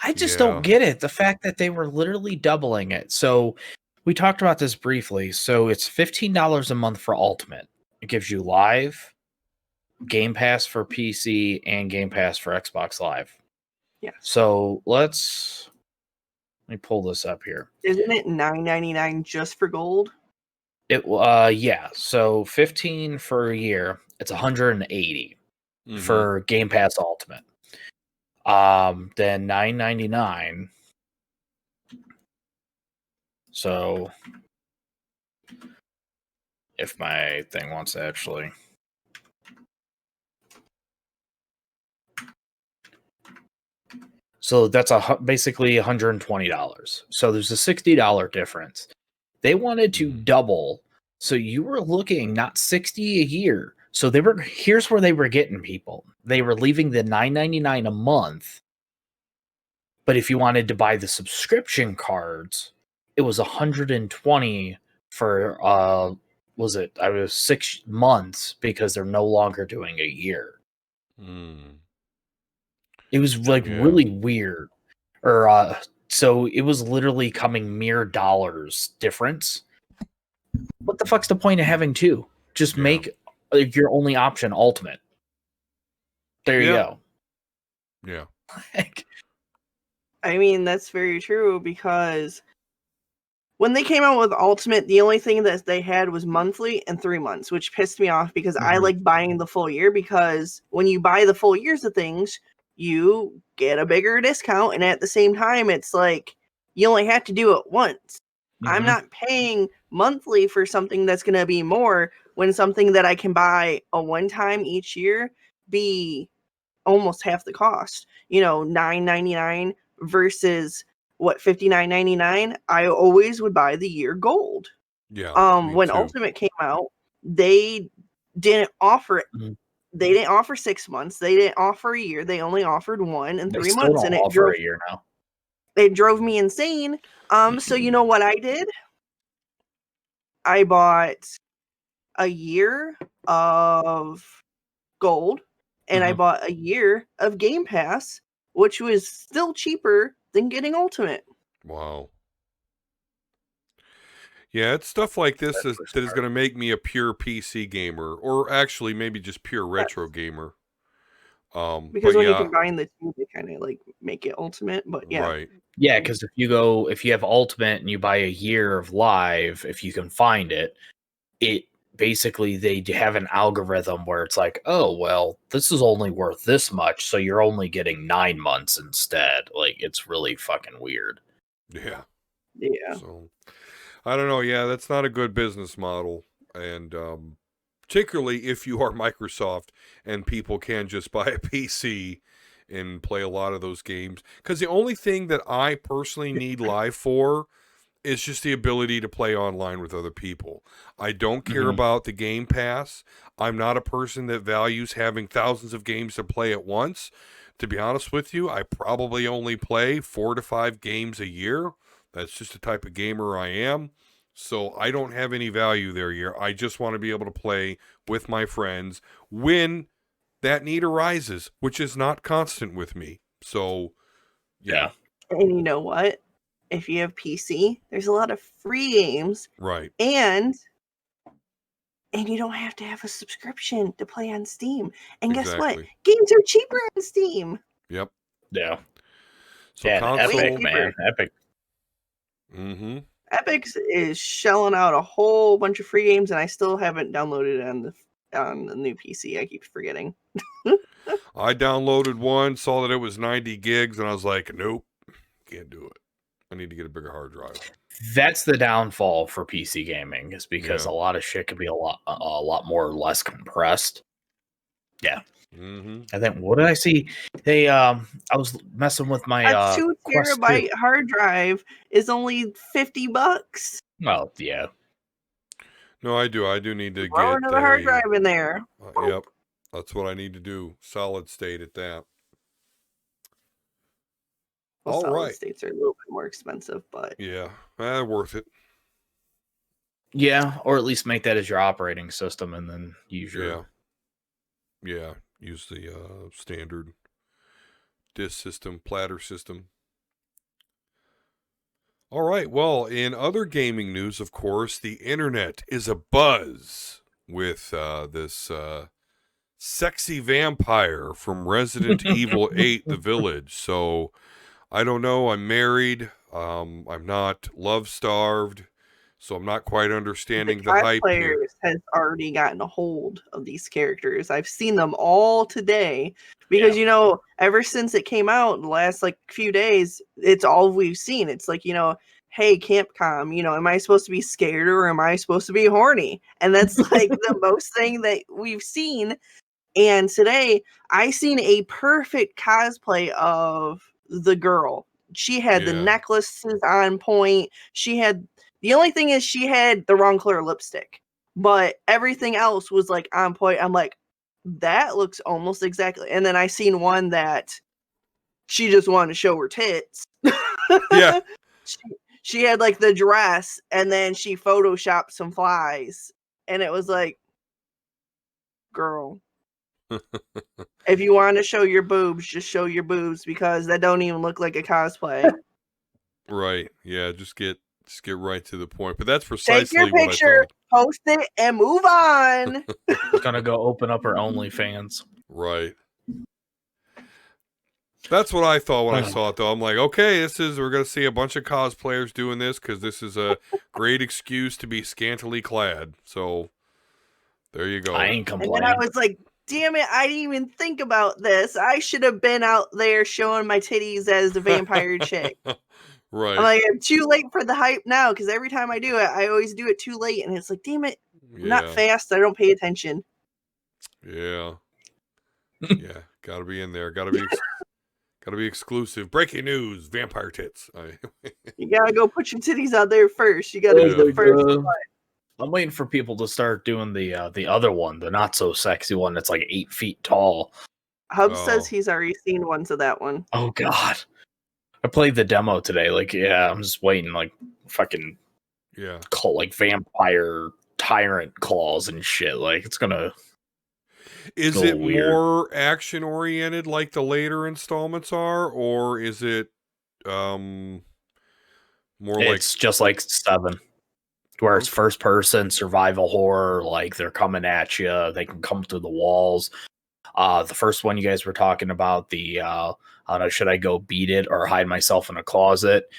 I just don't get it. The fact that they were literally doubling it. So we talked about this briefly. So it's $15 a month for Ultimate. It gives you Live, Game Pass for PC, and Game Pass for Xbox Live. Yeah. So let me pull this up here. Isn't it $9.99 just for gold? Yeah. So 15 for a year. It's 180 for Game Pass Ultimate. Then $9.99. So if my thing wants to actually. So that's basically $120. So there's a $60 difference. They wanted to double. So you were looking not $60 a year. So here's where they were getting people. They were leaving the $9.99 a month. But if you wanted to buy the subscription cards, it was $120 for was it? I was 6 months because they're no longer doing a year. It was really weird. Or so it was literally coming mere dollars difference. What the fuck's the point of having two? Just make your only option Ultimate. There you go. Yeah. I mean, that's very true because when they came out with Ultimate, the only thing that they had was monthly and 3 months, which pissed me off because I like buying the full year, because when you buy the full years of things, you get a bigger discount, and at the same time, it's like you only have to do it once. I'm not paying monthly for something that's going to be more when something that I can buy a one time each year be almost half the cost. $9.99 versus what, $59.99. I always would buy the year gold. Yeah. When too. Ultimate came out, they didn't offer it. They didn't offer 6 months. They didn't offer a year. They only offered 1 and 3 months, and it drove a year now. It drove me insane. So you know what I did? I bought a year of gold, and I bought a year of Game Pass, which was still cheaper than getting Ultimate. Wow. Yeah, it's stuff like this that is going to make me a pure PC gamer, or actually maybe just pure retro gamer. Because when you combine the two, they kind of like make it Ultimate. But yeah, right. Yeah, because if you have Ultimate and you buy a year of Live, if you can find it, basically they have an algorithm where it's like, oh well, this is only worth this much, so you're only getting 9 months instead. Like, it's really fucking weird. Yeah. Yeah. So I don't know. Yeah, that's not a good business model, and particularly if you are Microsoft and people can just buy a PC and play a lot of those games. Because the only thing that I personally need Live for is just the ability to play online with other people. I don't care about the Game Pass. I'm not a person that values having thousands of games to play at once. To be honest with you, I probably only play 4 to 5 games a year. That's just the type of gamer I am. So I don't have any value there here. I just want to be able to play with my friends when that need arises, which is not constant with me. So, yeah. And you know what? If you have PC, there's a lot of free games. Right. And you don't have to have a subscription to play on Steam. And guess what? Games are cheaper on Steam. Yep. Yeah. So console, Epic, man. Epic. Epic is shelling out a whole bunch of free games, and I still haven't downloaded it on the new PC. I keep forgetting. I downloaded one, saw that it was 90 gigs, and I was like, nope, can't do it. I need to get a bigger hard drive. That's the downfall for PC gaming, is because a lot of shit can be a lot more or less compressed. Yeah. I think, what did I see? They I was messing with my a 2 terabyte hard drive is only $50. Well, yeah. No, I do need to Throw get another hard drive in there. Yep, that's what I need to do. Solid state at that. Well, all solid right. states are a little bit more expensive, but yeah, worth it. Yeah, or at least make that as your operating system, and then use your use the standard disk system, platter system. All right. Well, in other gaming news, of course, the internet is abuzz with this sexy vampire from Resident Evil 8: The Village. So I don't know. I'm married. I'm not love-starved. So I'm not quite understanding the hype here. Has already gotten a hold of these characters. I've seen them all today because, ever since it came out the last few days, it's all we've seen. It's like, hey, Capcom, am I supposed to be scared or am I supposed to be horny? And that's like the most thing that we've seen. And today I seen a perfect cosplay of the girl. She had the necklaces on point. The only thing is she had the wrong color lipstick, but everything else was on point. I'm like, that looks almost exactly. And then I seen one that she just wanted to show her tits. Yeah. She had the dress, and then she photoshopped some flies, and it was like, girl, if you want to show your boobs, just show your boobs, because that don't even look like a cosplay. Right. Yeah. Just get right to the point. But that's precisely Take your picture, post it, and move on. She's gonna go open up her OnlyFans. Right. That's what I thought when I saw it, though. I'm like, okay, we're going to see a bunch of cosplayers doing this because this is a great excuse to be scantily clad. So there you go. I ain't complaining. And then I was like, damn it, I didn't even think about this. I should have been out there showing my titties as the vampire chick. Right. I'm like, I'm too late for the hype now because every time I do it, I always do it too late. And it's like, damn it, I'm not fast. I don't pay attention. Yeah. Yeah. Got to be in there. Got to be exclusive. Breaking news, vampire tits. You got to go put your titties out there first. You got to be the first one. I'm waiting for people to start doing the other one, the not so sexy one that's like 8 feet tall. Hub says he's already seen one to that one. Oh God. I played the demo today. Like, yeah, I'm just waiting, like, fucking, call like vampire tyrant claws and shit. Like, it's gonna. Is it weird. More action oriented like the later installments are, or is it more like? It's just like 7, where it's first person survival horror. Like they're coming at you. They can come through the walls. The first one you guys were talking about, the I don't know, should I go beat it or hide myself in a closet?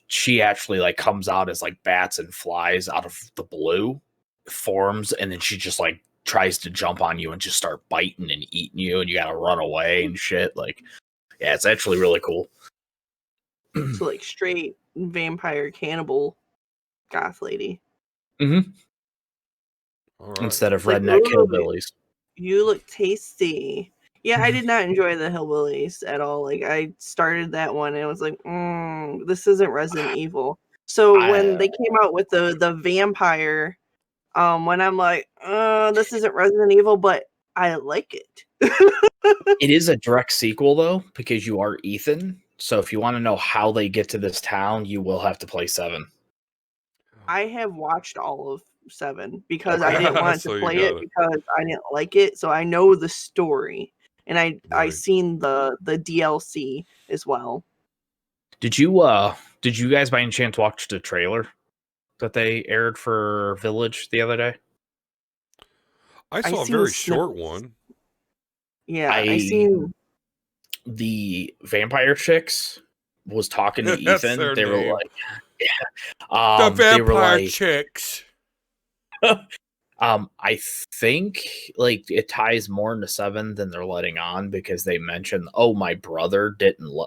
She actually like comes out as like bats and flies out of the blue, forms, and then she just like tries to jump on you and just start biting and eating you, and you gotta run away and shit. Like, yeah, it's actually really cool. So like straight vampire cannibal goth lady. Mm-hmm. Right. Instead of redneck hillbillies. You look tasty. Yeah, I did not enjoy the hillbillies at all. Like, I started that one and I was like, this isn't Resident Evil. So when they came out with the vampire, when I'm like, this isn't Resident Evil, but I like it. It is a direct sequel, though, because you are Ethan. So if you want to know how they get to this town, you will have to play 7. I have watched all of 7 because I didn't want to play it because I didn't like it. So I know the story. And I seen the DLC as well. Did you guys by any chance watch the trailer that they aired for Village the other day? I saw a very short one. Yeah, I seen the vampire chicks was talking to Ethan. They were like, the vampire chicks. I think like it ties more into 7 than they're letting on, because they mentioned, oh, my brother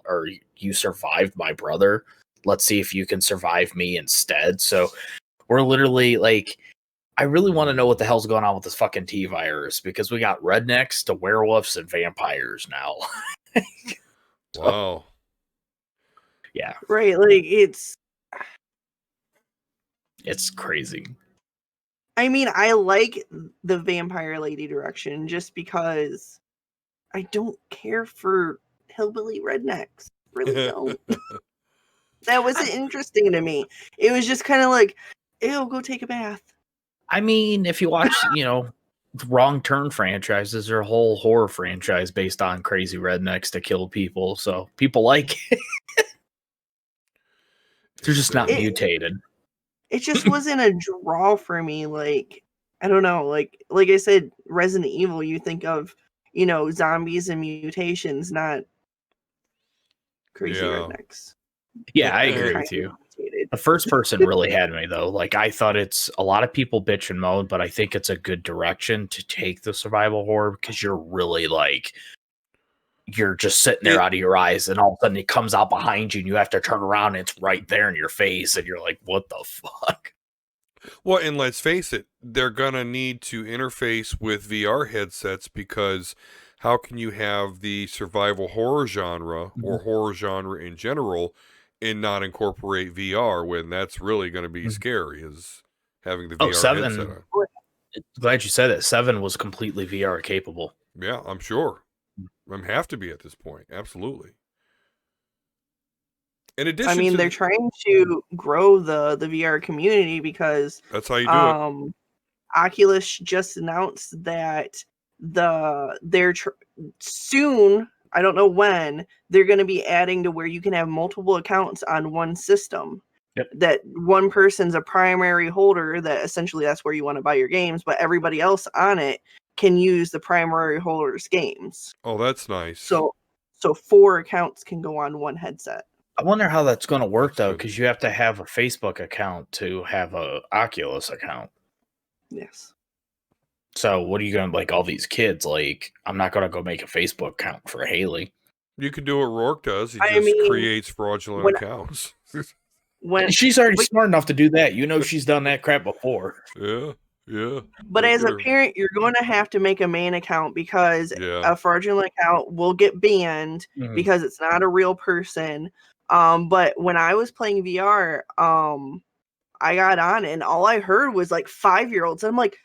or you survived my brother. Let's see if you can survive me instead. So we're literally like, I really want to know what the hell's going on with this fucking T-virus, because we got rednecks to werewolves and vampires now. Wow. Yeah. Right. Like it's crazy. I mean, I like the vampire lady direction just because I don't care for hillbilly rednecks. Really don't. That wasn't interesting to me. It was just kind of like, ew, go take a bath. I mean, if you watch, Wrong Turn franchises, there's a whole horror franchise based on crazy rednecks to kill people. So people like it. They're just not mutated. It just wasn't a draw for me. Like, I don't know. Like I said, Resident Evil, you think of, zombies and mutations, not crazy rednecks. Yeah, I agree with you. The first person really had me, though. Like, I thought a lot of people bitch and moan, but I think it's a good direction to take the survival horror, because you're really like, you're just sitting there out of your eyes, and all of a sudden it comes out behind you and you have to turn around and it's right there in your face, and you're like, what the fuck? Well, and let's face it, they're gonna need to interface with VR headsets, because how can you have the survival horror genre or horror genre in general and not incorporate VR, when that's really going to be scary, is having the VR headset on. Glad you said it. 7 was completely VR capable. Yeah, I'm sure. I have to be at this point. Absolutely. In addition, I mean, they're trying to grow the VR community, because that's how you do it. Oculus just announced that they're soon, I don't know when, they're going to be adding to where you can have multiple accounts on one system. Yep. That one person's a primary holder, that essentially that's where you want to buy your games, but everybody else on it can use the primary holder's games. Oh, that's nice. So So 4 accounts can go on one headset. I wonder how that's going to work, though, because you have to have a Facebook account to have a Oculus account. Yes. So what are you going to, like, all these kids, like, I'm not going to go make a Facebook account for Haley. You can do what Rourke does. He just creates fraudulent accounts. She's already smart enough to do that. You know she's done that crap before. Yeah. But as a parent, you're going to have to make a main account because a fraudulent account will get banned because it's not a real person. But when I was playing VR, I got on and all I heard was like 5-year-olds. I'm like,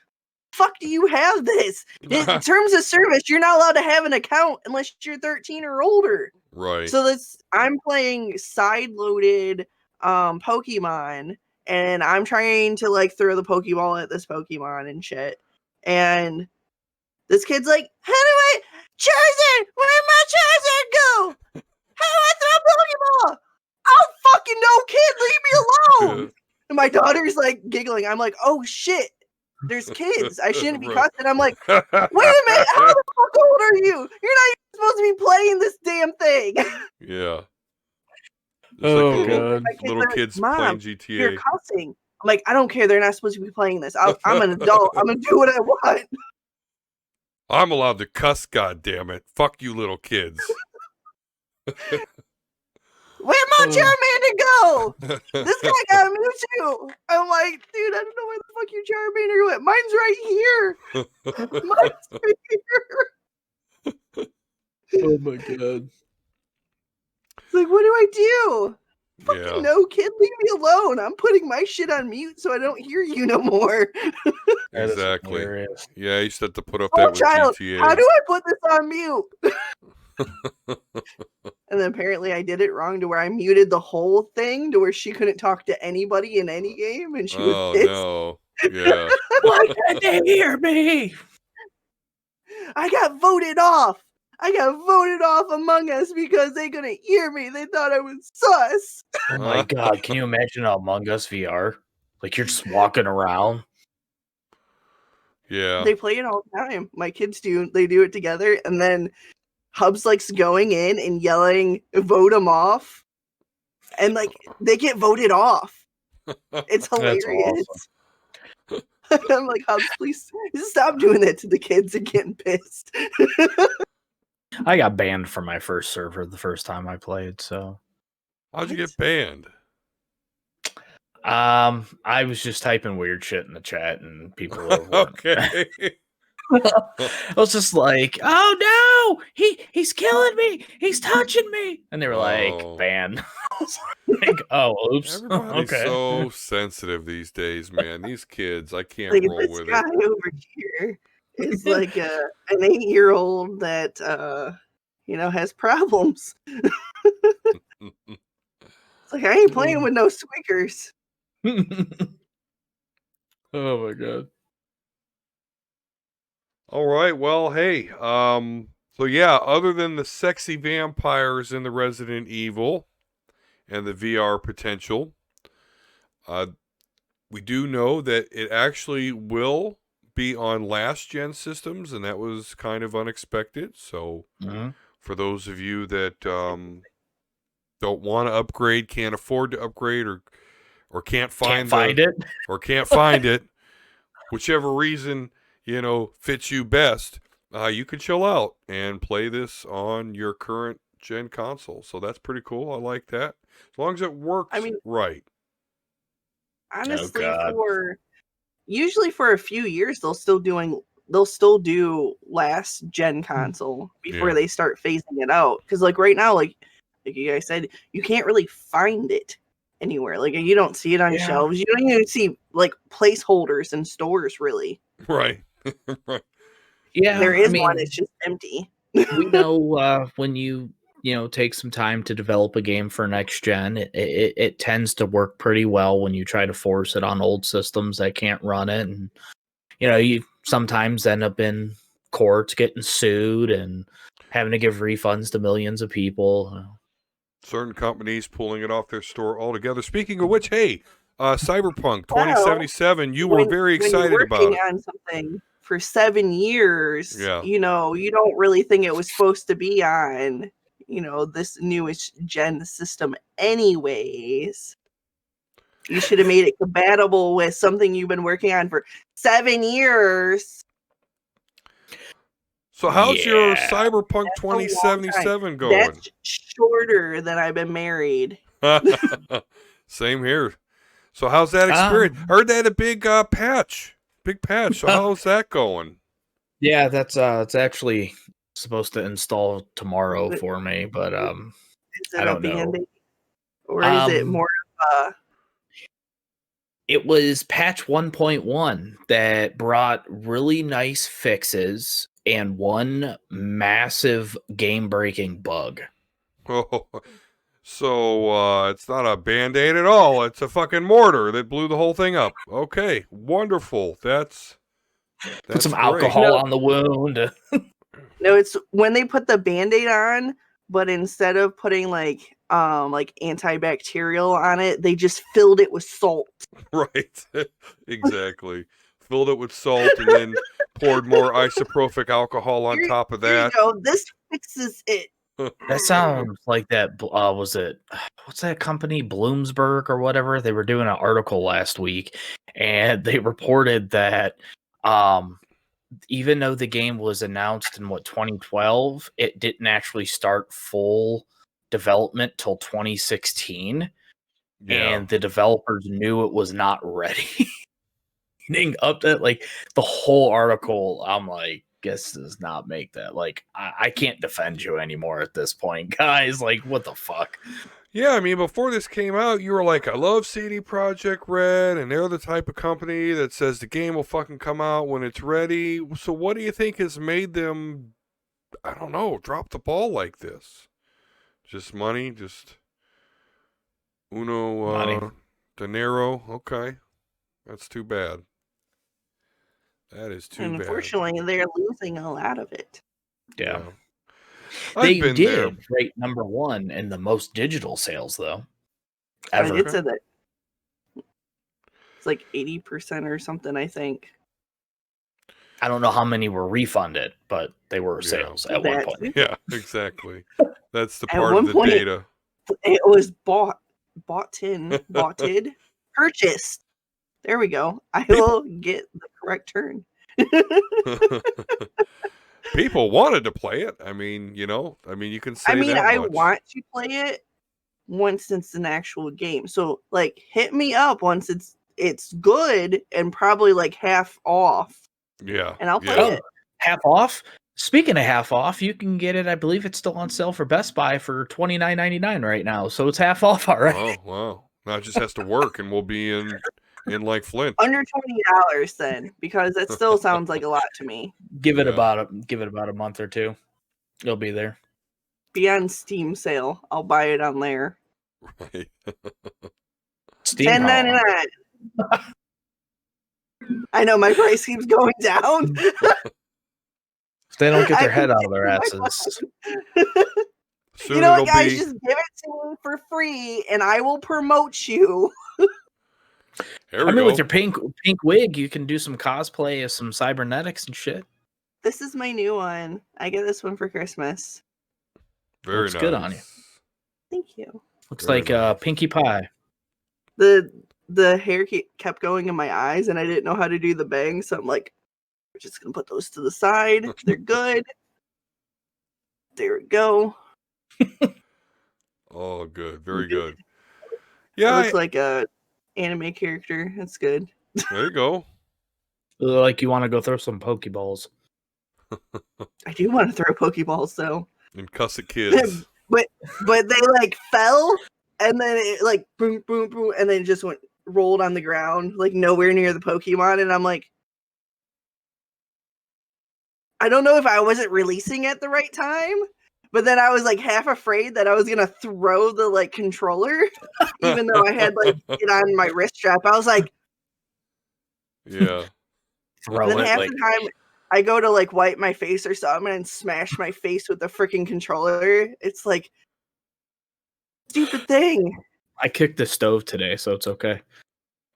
fuck do you have this? In terms of service, you're not allowed to have an account unless you're 13 or older. Right. So I'm playing side-loaded Pokemon, and I'm trying to like throw the Pokeball at this Pokemon and shit. And this kid's like, how do I Charizard? Where'd my Charizard go? How do I throw a Pokeball? Oh fucking no, kid, leave me alone. And my daughter's like giggling. I'm like, oh shit, there's kids. I shouldn't be cussing. I'm like, wait a minute, how the fuck old are you? You're not even supposed to be playing this damn thing. Yeah. Oh god. Little kids playing GTA. You're cussing. I'm like, I don't care. They're not supposed to be playing this. I'm an adult. I'm gonna do what I want. I'm allowed to cuss, goddammit. Fuck you little kids. Where'd my Charmander go? This guy got a Mewtwo. I'm like, dude, I don't know where the fuck your Charmander went. Mine's right here. Mine's right here. Oh my god. It's like, what do I do? Fucking no, kid, leave me alone. I'm putting my shit on mute so I don't hear you no more. Exactly. Yeah, you said to put up Oh, that with child, GTA. how do I put this on mute? And then apparently I did it wrong to where I muted the whole thing to where she couldn't talk to anybody in any game, and she was pissed. No. Yeah. Why can't they hear me? I got voted off. I got voted off Among Us because they couldn't hear me. They thought I was sus. Oh my god, can you imagine Among Us VR? Like you're just walking around. Yeah. They play it all the time. My kids do. They do it together, and then Hubs likes going in and yelling, "Vote them off," and like they get voted off. It's hilarious. Awesome. I'm like, Hubs, please stop doing that to the kids and getting pissed. I got banned from my first server the first time I played, so. How'd you get banned? I was just typing weird shit in the chat and people were okay. I was just like, oh no, he's killing me, he's touching me. And they were like, ban. I was like, oh, oops. Everybody's okay. so sensitive these days, man. These kids, I can't like, roll this with guy it. over here is like an 8-year-old that has problems. It's like, I ain't playing with no squeakers. Oh my god. All right, well, hey, so yeah, other than the sexy vampires in the Resident Evil and the VR potential, we do know that it actually will be on last-gen systems, and that was kind of unexpected. So for those of you that don't want to upgrade, can't afford to upgrade, or can't find it, whichever reason fits you best, you can chill out and play this on your current gen console. So that's pretty cool. I like that. As long as it works right. Honestly, usually for a few years they'll still do last gen console before they start phasing it out. Because like right now, like you guys said, you can't really find it anywhere. Like you don't see it on shelves. You don't even see like placeholders in stores really. Right. Right. Yeah, there is one. It's just empty. We know when you take some time to develop a game for next gen, it tends to work pretty well when you try to force it on old systems that can't run it, and you sometimes end up in courts getting sued and having to give refunds to millions of people. Certain companies pulling it off their store altogether. Speaking of which, hey, Cyberpunk 2077, you were very excited about it. On something for 7 years, you don't really think it was supposed to be on, this newest gen system anyways. You should have made it compatible with something you've been working on for 7 years. So how's your Cyberpunk 2077 going? That's shorter than I've been married. Same here. So how's that experience? Heard they had a big patch. Big patch. So how's that going? Yeah, that's it's actually supposed to install tomorrow for me, but I don't know. Or is it more of a... It was patch 1.1 that brought really nice fixes and one massive game-breaking bug. Oh, so it's not a Band-Aid at all. It's a fucking mortar that blew the whole thing up. Okay, wonderful. That's put some alcohol on the wound. No, it's when they put the Band-Aid on, but instead of putting like antibacterial on it, they just filled it with salt. Right. Exactly. Filled it with salt and then poured more isopropyl alcohol on top of that. Here you go. This fixes it. That sounds like that. Was it? What's that company? Bloomsburg or whatever? They were doing an article last week, and they reported that even though the game was announced in 2012, it didn't actually start full development till 2016, and the developers knew it was not ready. Up to like the whole article, I'm like, guess does not make that. Like, I can't defend you anymore at this point, guys. Like, what the fuck? Yeah, I mean, before this came out, you were like, I love CD Projekt Red, and they're the type of company that says the game will fucking come out when it's ready. So what do you think has made them, I don't know, drop the ball like this? Just money? Just money. dinero? Okay. That's too bad. That is too bad. Unfortunately, they're losing a lot of it. Yeah. They did rate number 1 in the most digital sales, though. Ever. It said that it's like 80% or something, I think. I don't know how many were refunded, but they were sales at one point. Yeah, exactly. That's the part of the data. It was purchased. There we go. I will get the correct turn. People wanted to play it. I mean, you can say that I much. want to play it once it's an actual game. So, like, hit me up once it's good and probably like half off. Yeah. And I'll play it. Half off? Speaking of half off, you can get it. I believe it's still on sale for Best Buy for $29.99 right now. So it's half off already. Oh, wow. Now it just has to work and we'll be in like Flint. Under $20 then, because that still sounds like a lot to me. Give it about a month or two. It'll be there. Be on Steam sale. I'll buy it on there. Right. $10.99. I know my price keeps going down. If they don't get their head out of their asses. You know what, guys? Just give it to me for free, and I will promote you. With your pink wig, you can do some cosplay of some cybernetics and shit. This is my new one. I get this one for Christmas. Very nice. Good on you. Thank you. Looks like Pinkie Pie. The hair kept going in my eyes, and I didn't know how to do the bangs, so I'm like, we're just gonna put those to the side. They're good. There we go. Oh, good. Very good. Yeah. It looks like a anime character. That's good. There you go. Like you want to go throw some Pokeballs. I do want to throw Pokeballs though. And cuss at kids. but they like fell and then it like boom boom boom and then it just rolled on the ground like nowhere near the Pokemon, and I'm like, I don't know if I wasn't releasing at the right time, but then I was like half afraid that I was gonna throw the like controller, even though I had like it on my wrist strap. I was like, yeah. And then half the time I go to like wipe my face or something and smash my face with the freaking controller. It's like stupid thing. I kicked the stove today, so it's okay.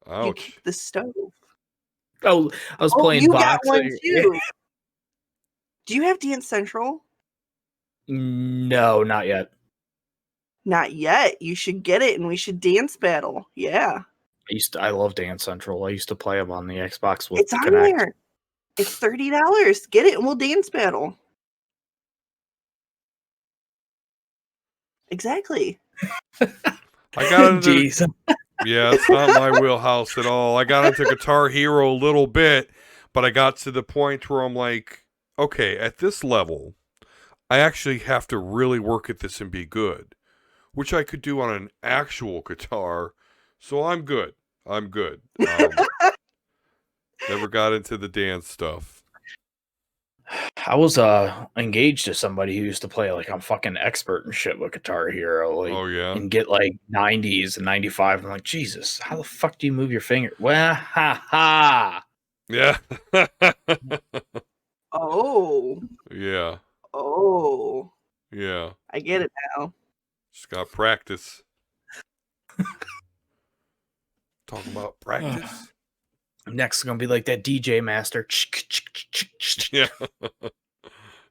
Ouch. You kicked the stove. Oh, I was playing boxing. Got one too. Do you have Dance Central? No, not yet. Not yet. You should get it, and we should dance battle. Yeah. I love Dance Central. I used to play them on the Xbox with It's on Connect. there. It's $30. Get it, and we'll dance battle. Exactly. I got into, Jeez. yeah, it's not my wheelhouse at all. I got into Guitar Hero a little bit, but I got to the point where I'm like, okay, at this level, I actually have to really work at this and be good, which I could do on an actual guitar. So I'm good. I'm good. Never got into the dance stuff. I was engaged to somebody who used to play like I'm fucking expert and shit with Guitar Hero, like, Oh yeah, and get like 90s and 95. I'm like, Jesus, how the fuck do you move your finger? Well, ha ha. yeah, Oh. yeah, Oh. yeah. I get it now. Just got practice. Talking about practice. Next is gonna be like that DJ Master. Yeah,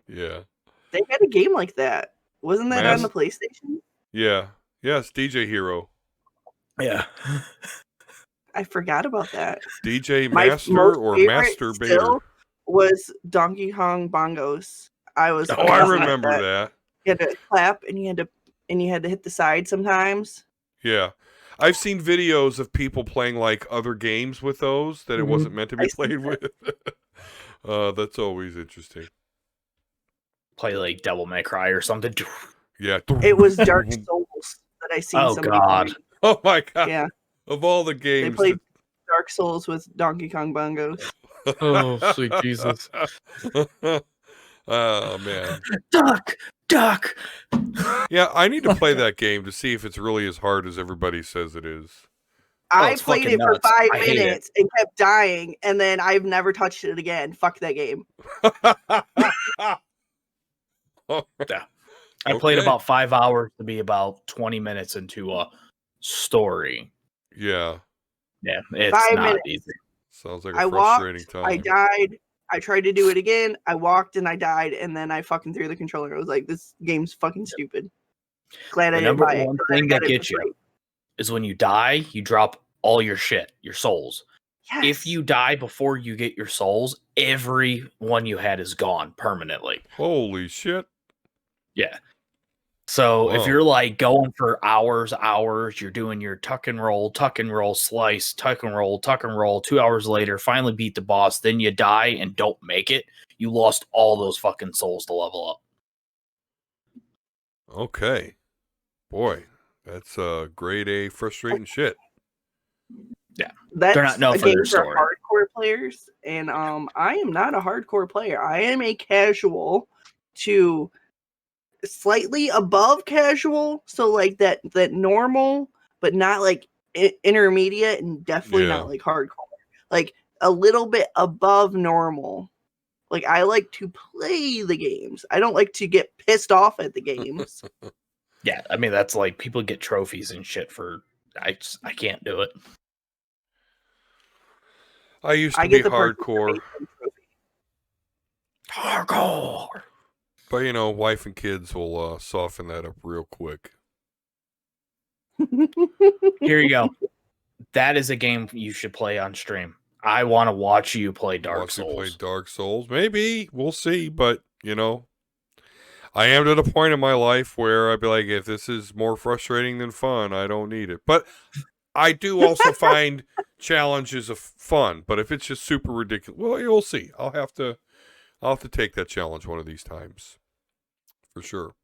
yeah, They had a game like that. Wasn't that on the PlayStation? yeah. Yes, DJ Hero. Yeah. I forgot about that. DJ My Master most or favorite Master Bader? still was Donkey Kong Bongos. I was. Oh, I obsessed with remember that. You had to clap, and you had to hit the side sometimes. Yeah. I've seen videos of people playing like other games with those that it wasn't meant to be played with. That's always interesting. Play like Devil May Cry or something. Yeah. It was Dark Souls that I seen. Oh, somebody God. play. Oh my God. Yeah. Of all the They games. played Dark Souls with Donkey Kong Bongos. Oh, sweet Jesus. Oh man. Duck. Yeah, I need to play that game to see if it's really as hard as everybody says it is. I it's played fucking it for nuts. 5 I hate minutes and kept dying, and then I've never touched it again. Fuck that game. Yeah. I played about 5 hours to be about 20 minutes into a story. Yeah. Yeah, it's 5 not minutes. easy. Sounds like I a frustrating walked, I time. died, I tried to do it again, I walked and I died, and then I fucking threw the controller. I was like, this game's fucking stupid. Glad I The didn't number buy it. one Glad I thing got that it gets for you free. is when you die, you drop all your shit, your souls. Yes. If you die before you get your souls, every one you had is gone permanently. Holy shit. Yeah. So if Whoa. you're like going for hours, you're doing your tuck and roll, slice, tuck and roll, 2 hours later, finally beat the boss, then you die and don't make it, you lost all those fucking souls to level up. Okay. Boy, that's grade A frustrating shit. Yeah. That's They're not known a for game their for story. hardcore players, and I am not a hardcore player. I am a casual to slightly above casual, so like that normal, but not like intermediate, and definitely Yeah. not like hardcore. Like a little bit above normal. Like I like to play the games. I don't like to get pissed off at the games. Yeah, I mean that's like people get trophies and shit for I can't do it. I used to I be get the hardcore. Hardcore. But, you know, wife and kids will soften that up real quick. Here you go. That is a game you should play on stream. I want to watch you play Dark Souls. Play Dark Souls. Maybe. We'll see. But, you know, I am at a point in my life where I'd be like, if this is more frustrating than fun, I don't need it. But I do also find challenges of fun. But if it's just super ridiculous, well, you'll see. I'll have to take that challenge one of these times. For sure.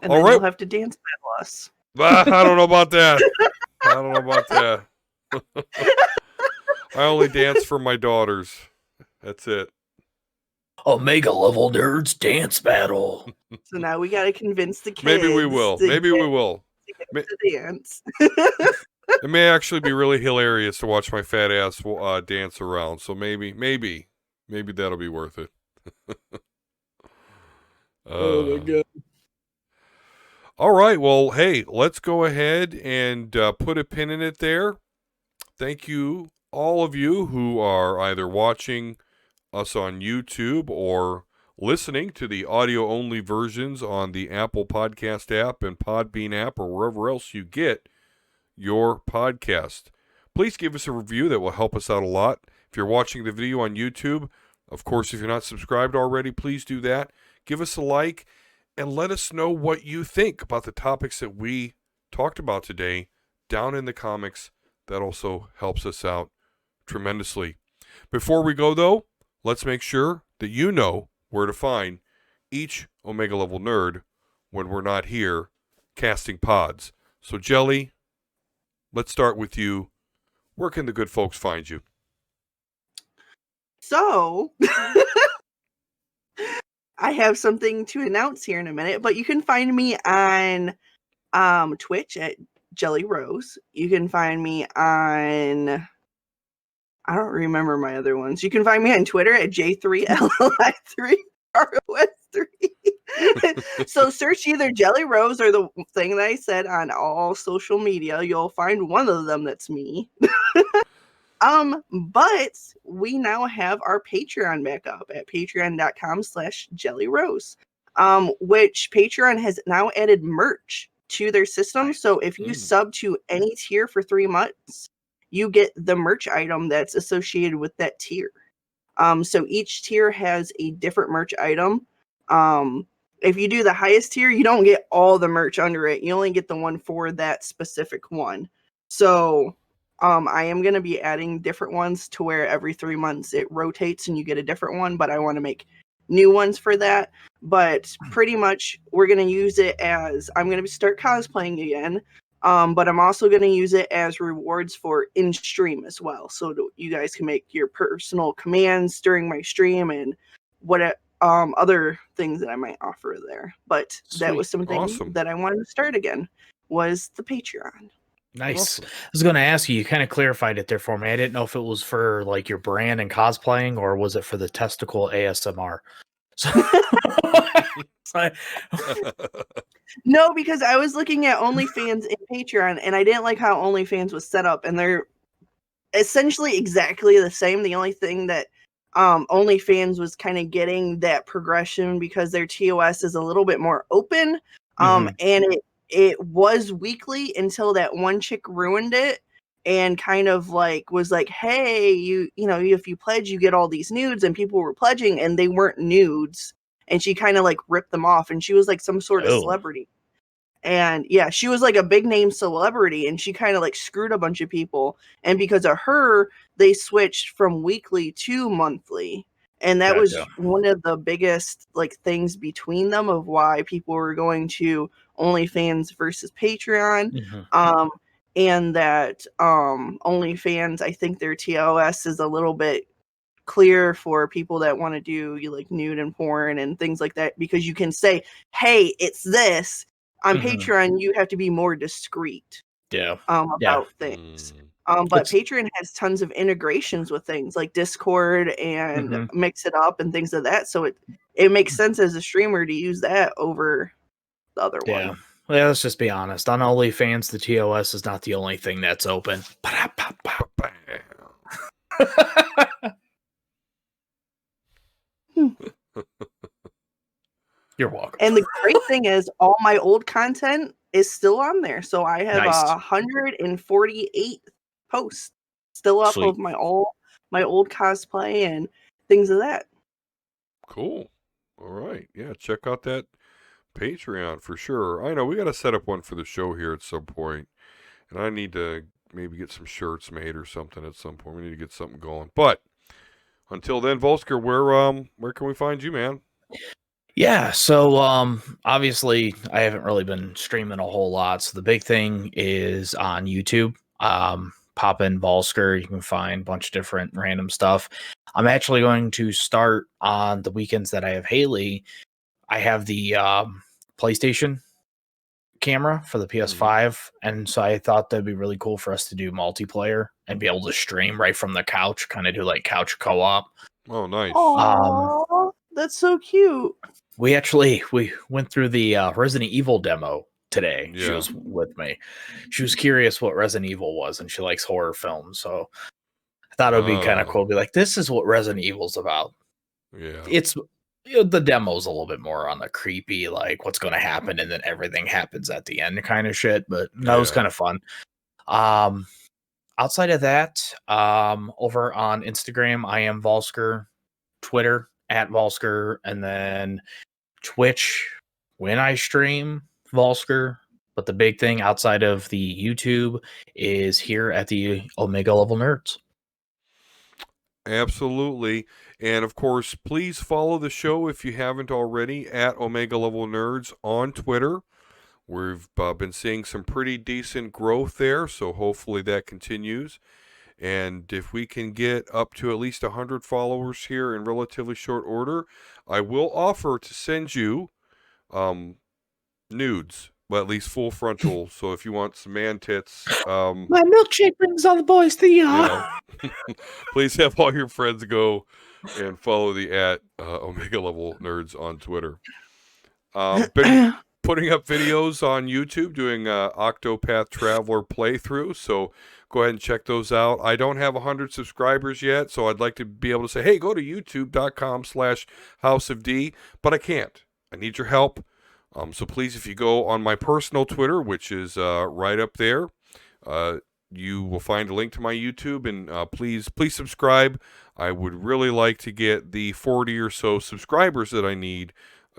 And then you'll have to dance battle us. I don't know about that. I only dance for my daughters. That's it. Omega level nerds dance battle. So now we got to convince the kids. Maybe we will. To dance. It may actually be really hilarious to watch my fat ass dance around. So maybe that'll be worth it. Oh my God. All right. Well, hey, let's go ahead and put a pin in it there. Thank you, all of you who are either watching us on YouTube or listening to the audio-only versions on the Apple Podcast app and Podbean app or wherever else you get your podcast. Please give us a review. That will help us out a lot. If you're watching the video on YouTube, of course, if you're not subscribed already, please do that. Give us a like and let us know what you think about the topics that we talked about today down in the comics. That also helps us out tremendously. Before we go, though, let's make sure that you know where to find each Omega Level Nerd when we're not here casting pods. So, Jelly, let's start with you. Where can the good folks find you? So, I have something to announce here in a minute, but you can find me on Twitch at Jelly Rose. You can find me on, I don't remember my other ones. You can find me on Twitter at J3LLI3ROS3. So search either Jelly Rose or the thing that I said on all social media. You'll find one of them that's me. But we now have our Patreon back up at patreon.com/jellyrose. Which Patreon has now added merch to their system. So if you sub to any tier for 3 months, you get the merch item that's associated with that tier. So each tier has a different merch item. If you do the highest tier, you don't get all the merch under it. You only get the one for that specific one. So I am going to be adding different ones to where every 3 months it rotates and you get a different one, but I want to make new ones for that. But pretty much we're going to use it as, I'm going to start cosplaying again, but I'm also going to use it as rewards for in-stream as well. So you guys can make your personal commands during my stream and what other things that I might offer there. But Sweet. That was something that I wanted to start again, was the Patreon. Nice. Awesome. I was going to ask you, you kind of clarified it there for me. I didn't know if it was for like your brand and cosplaying or was it for the testicle ASMR? No, because I was looking at OnlyFans and Patreon and I didn't like how OnlyFans was set up, and they're essentially exactly the same. The only thing that OnlyFans was kind of getting that progression because their TOS is a little bit more open, and it was weekly until that one chick ruined it and kind of like was like, hey, you know, if you pledge, you get all these nudes, and people were pledging and they weren't nudes, and she kind of like ripped them off, and she was like some sort of celebrity. And yeah, she was like a big name celebrity, and she kind of like screwed a bunch of people, and because of her, they switched from weekly to monthly. And that was one of the biggest like things between them of why people were going to OnlyFans versus Patreon. And that OnlyFans, I think their TOS is a little bit clear for people that want to do like nude and porn and things like that, because you can say, hey, it's this. On Patreon, you have to be more discreet about things. But Patreon has tons of integrations with things like Discord and Mix It Up and things of that. So it makes sense as a streamer to use that over the other one. Well, let's just be honest. On OnlyFans, the TOS is not the only thing that's open. You're welcome. And the great thing is all my old content is still on there. So I have 148 posts still up of my old cosplay and things of that. Cool. All right. Yeah, check out that Patreon for sure. I know we got to set up one for the show here at some point, and I need to maybe get some shirts made or something at some point. We need to get something going. But until then, Vulsker, where can we find you, man? Yeah, so obviously I haven't really been streaming a whole lot. So the big thing is on YouTube. Pop in Vulsker, you can find a bunch of different random stuff. I'm actually going to start on the weekends that I have Haley. I have the PlayStation camera for the PS5, and so I thought that'd be really cool for us to do multiplayer and be able to stream right from the couch, kind of do like couch co-op. Oh, nice. Aww, that's so cute. We went through the Resident Evil demo today. Yeah. She was with me. She was curious what Resident Evil was, and she likes horror films, so I thought it would be kind of cool to be like, this is what Resident Evil's about. Yeah. It's The demo's a little bit more on the creepy, like what's going to happen, and then everything happens at the end kind of shit. But that was kind of fun. Outside of that, over on Instagram, I am Vulsker, Twitter at Vulsker, and then Twitch when I stream Vulsker. But the big thing outside of the YouTube is here at the Omega Level Nerds. Absolutely. And of course, please follow the show if you haven't already at Omega Level Nerds on Twitter. We've been seeing some pretty decent growth there, so hopefully that continues. And if we can get up to at least 100 followers here in relatively short order, I will offer to send you nudes. Well, at least full frontal. So if you want some man tits, my milkshake brings all the boys to the yard. Please have all your friends go and follow the at Omega Level Nerds on Twitter. Been putting up videos on YouTube doing Octopath Traveler playthrough. So go ahead and check those out. I don't have 100 subscribers yet, so I'd like to be able to say, hey, go to youtube.com/House of D, but I can't. I need your help. So please, if you go on my personal Twitter, which is right up there, you will find a link to my YouTube, and please subscribe. I would really like to get the 40 or so subscribers that I need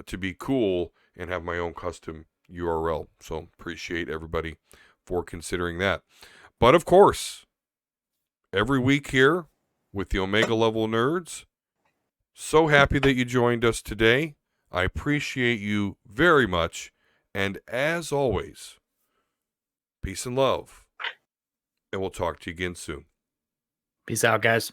to be cool and have my own custom URL. So appreciate everybody for considering that. But of course, every week here with the Omega Level Nerds, so happy that you joined us today. I appreciate you very much. And as always, peace and love. And we'll talk to you again soon. Peace out, guys.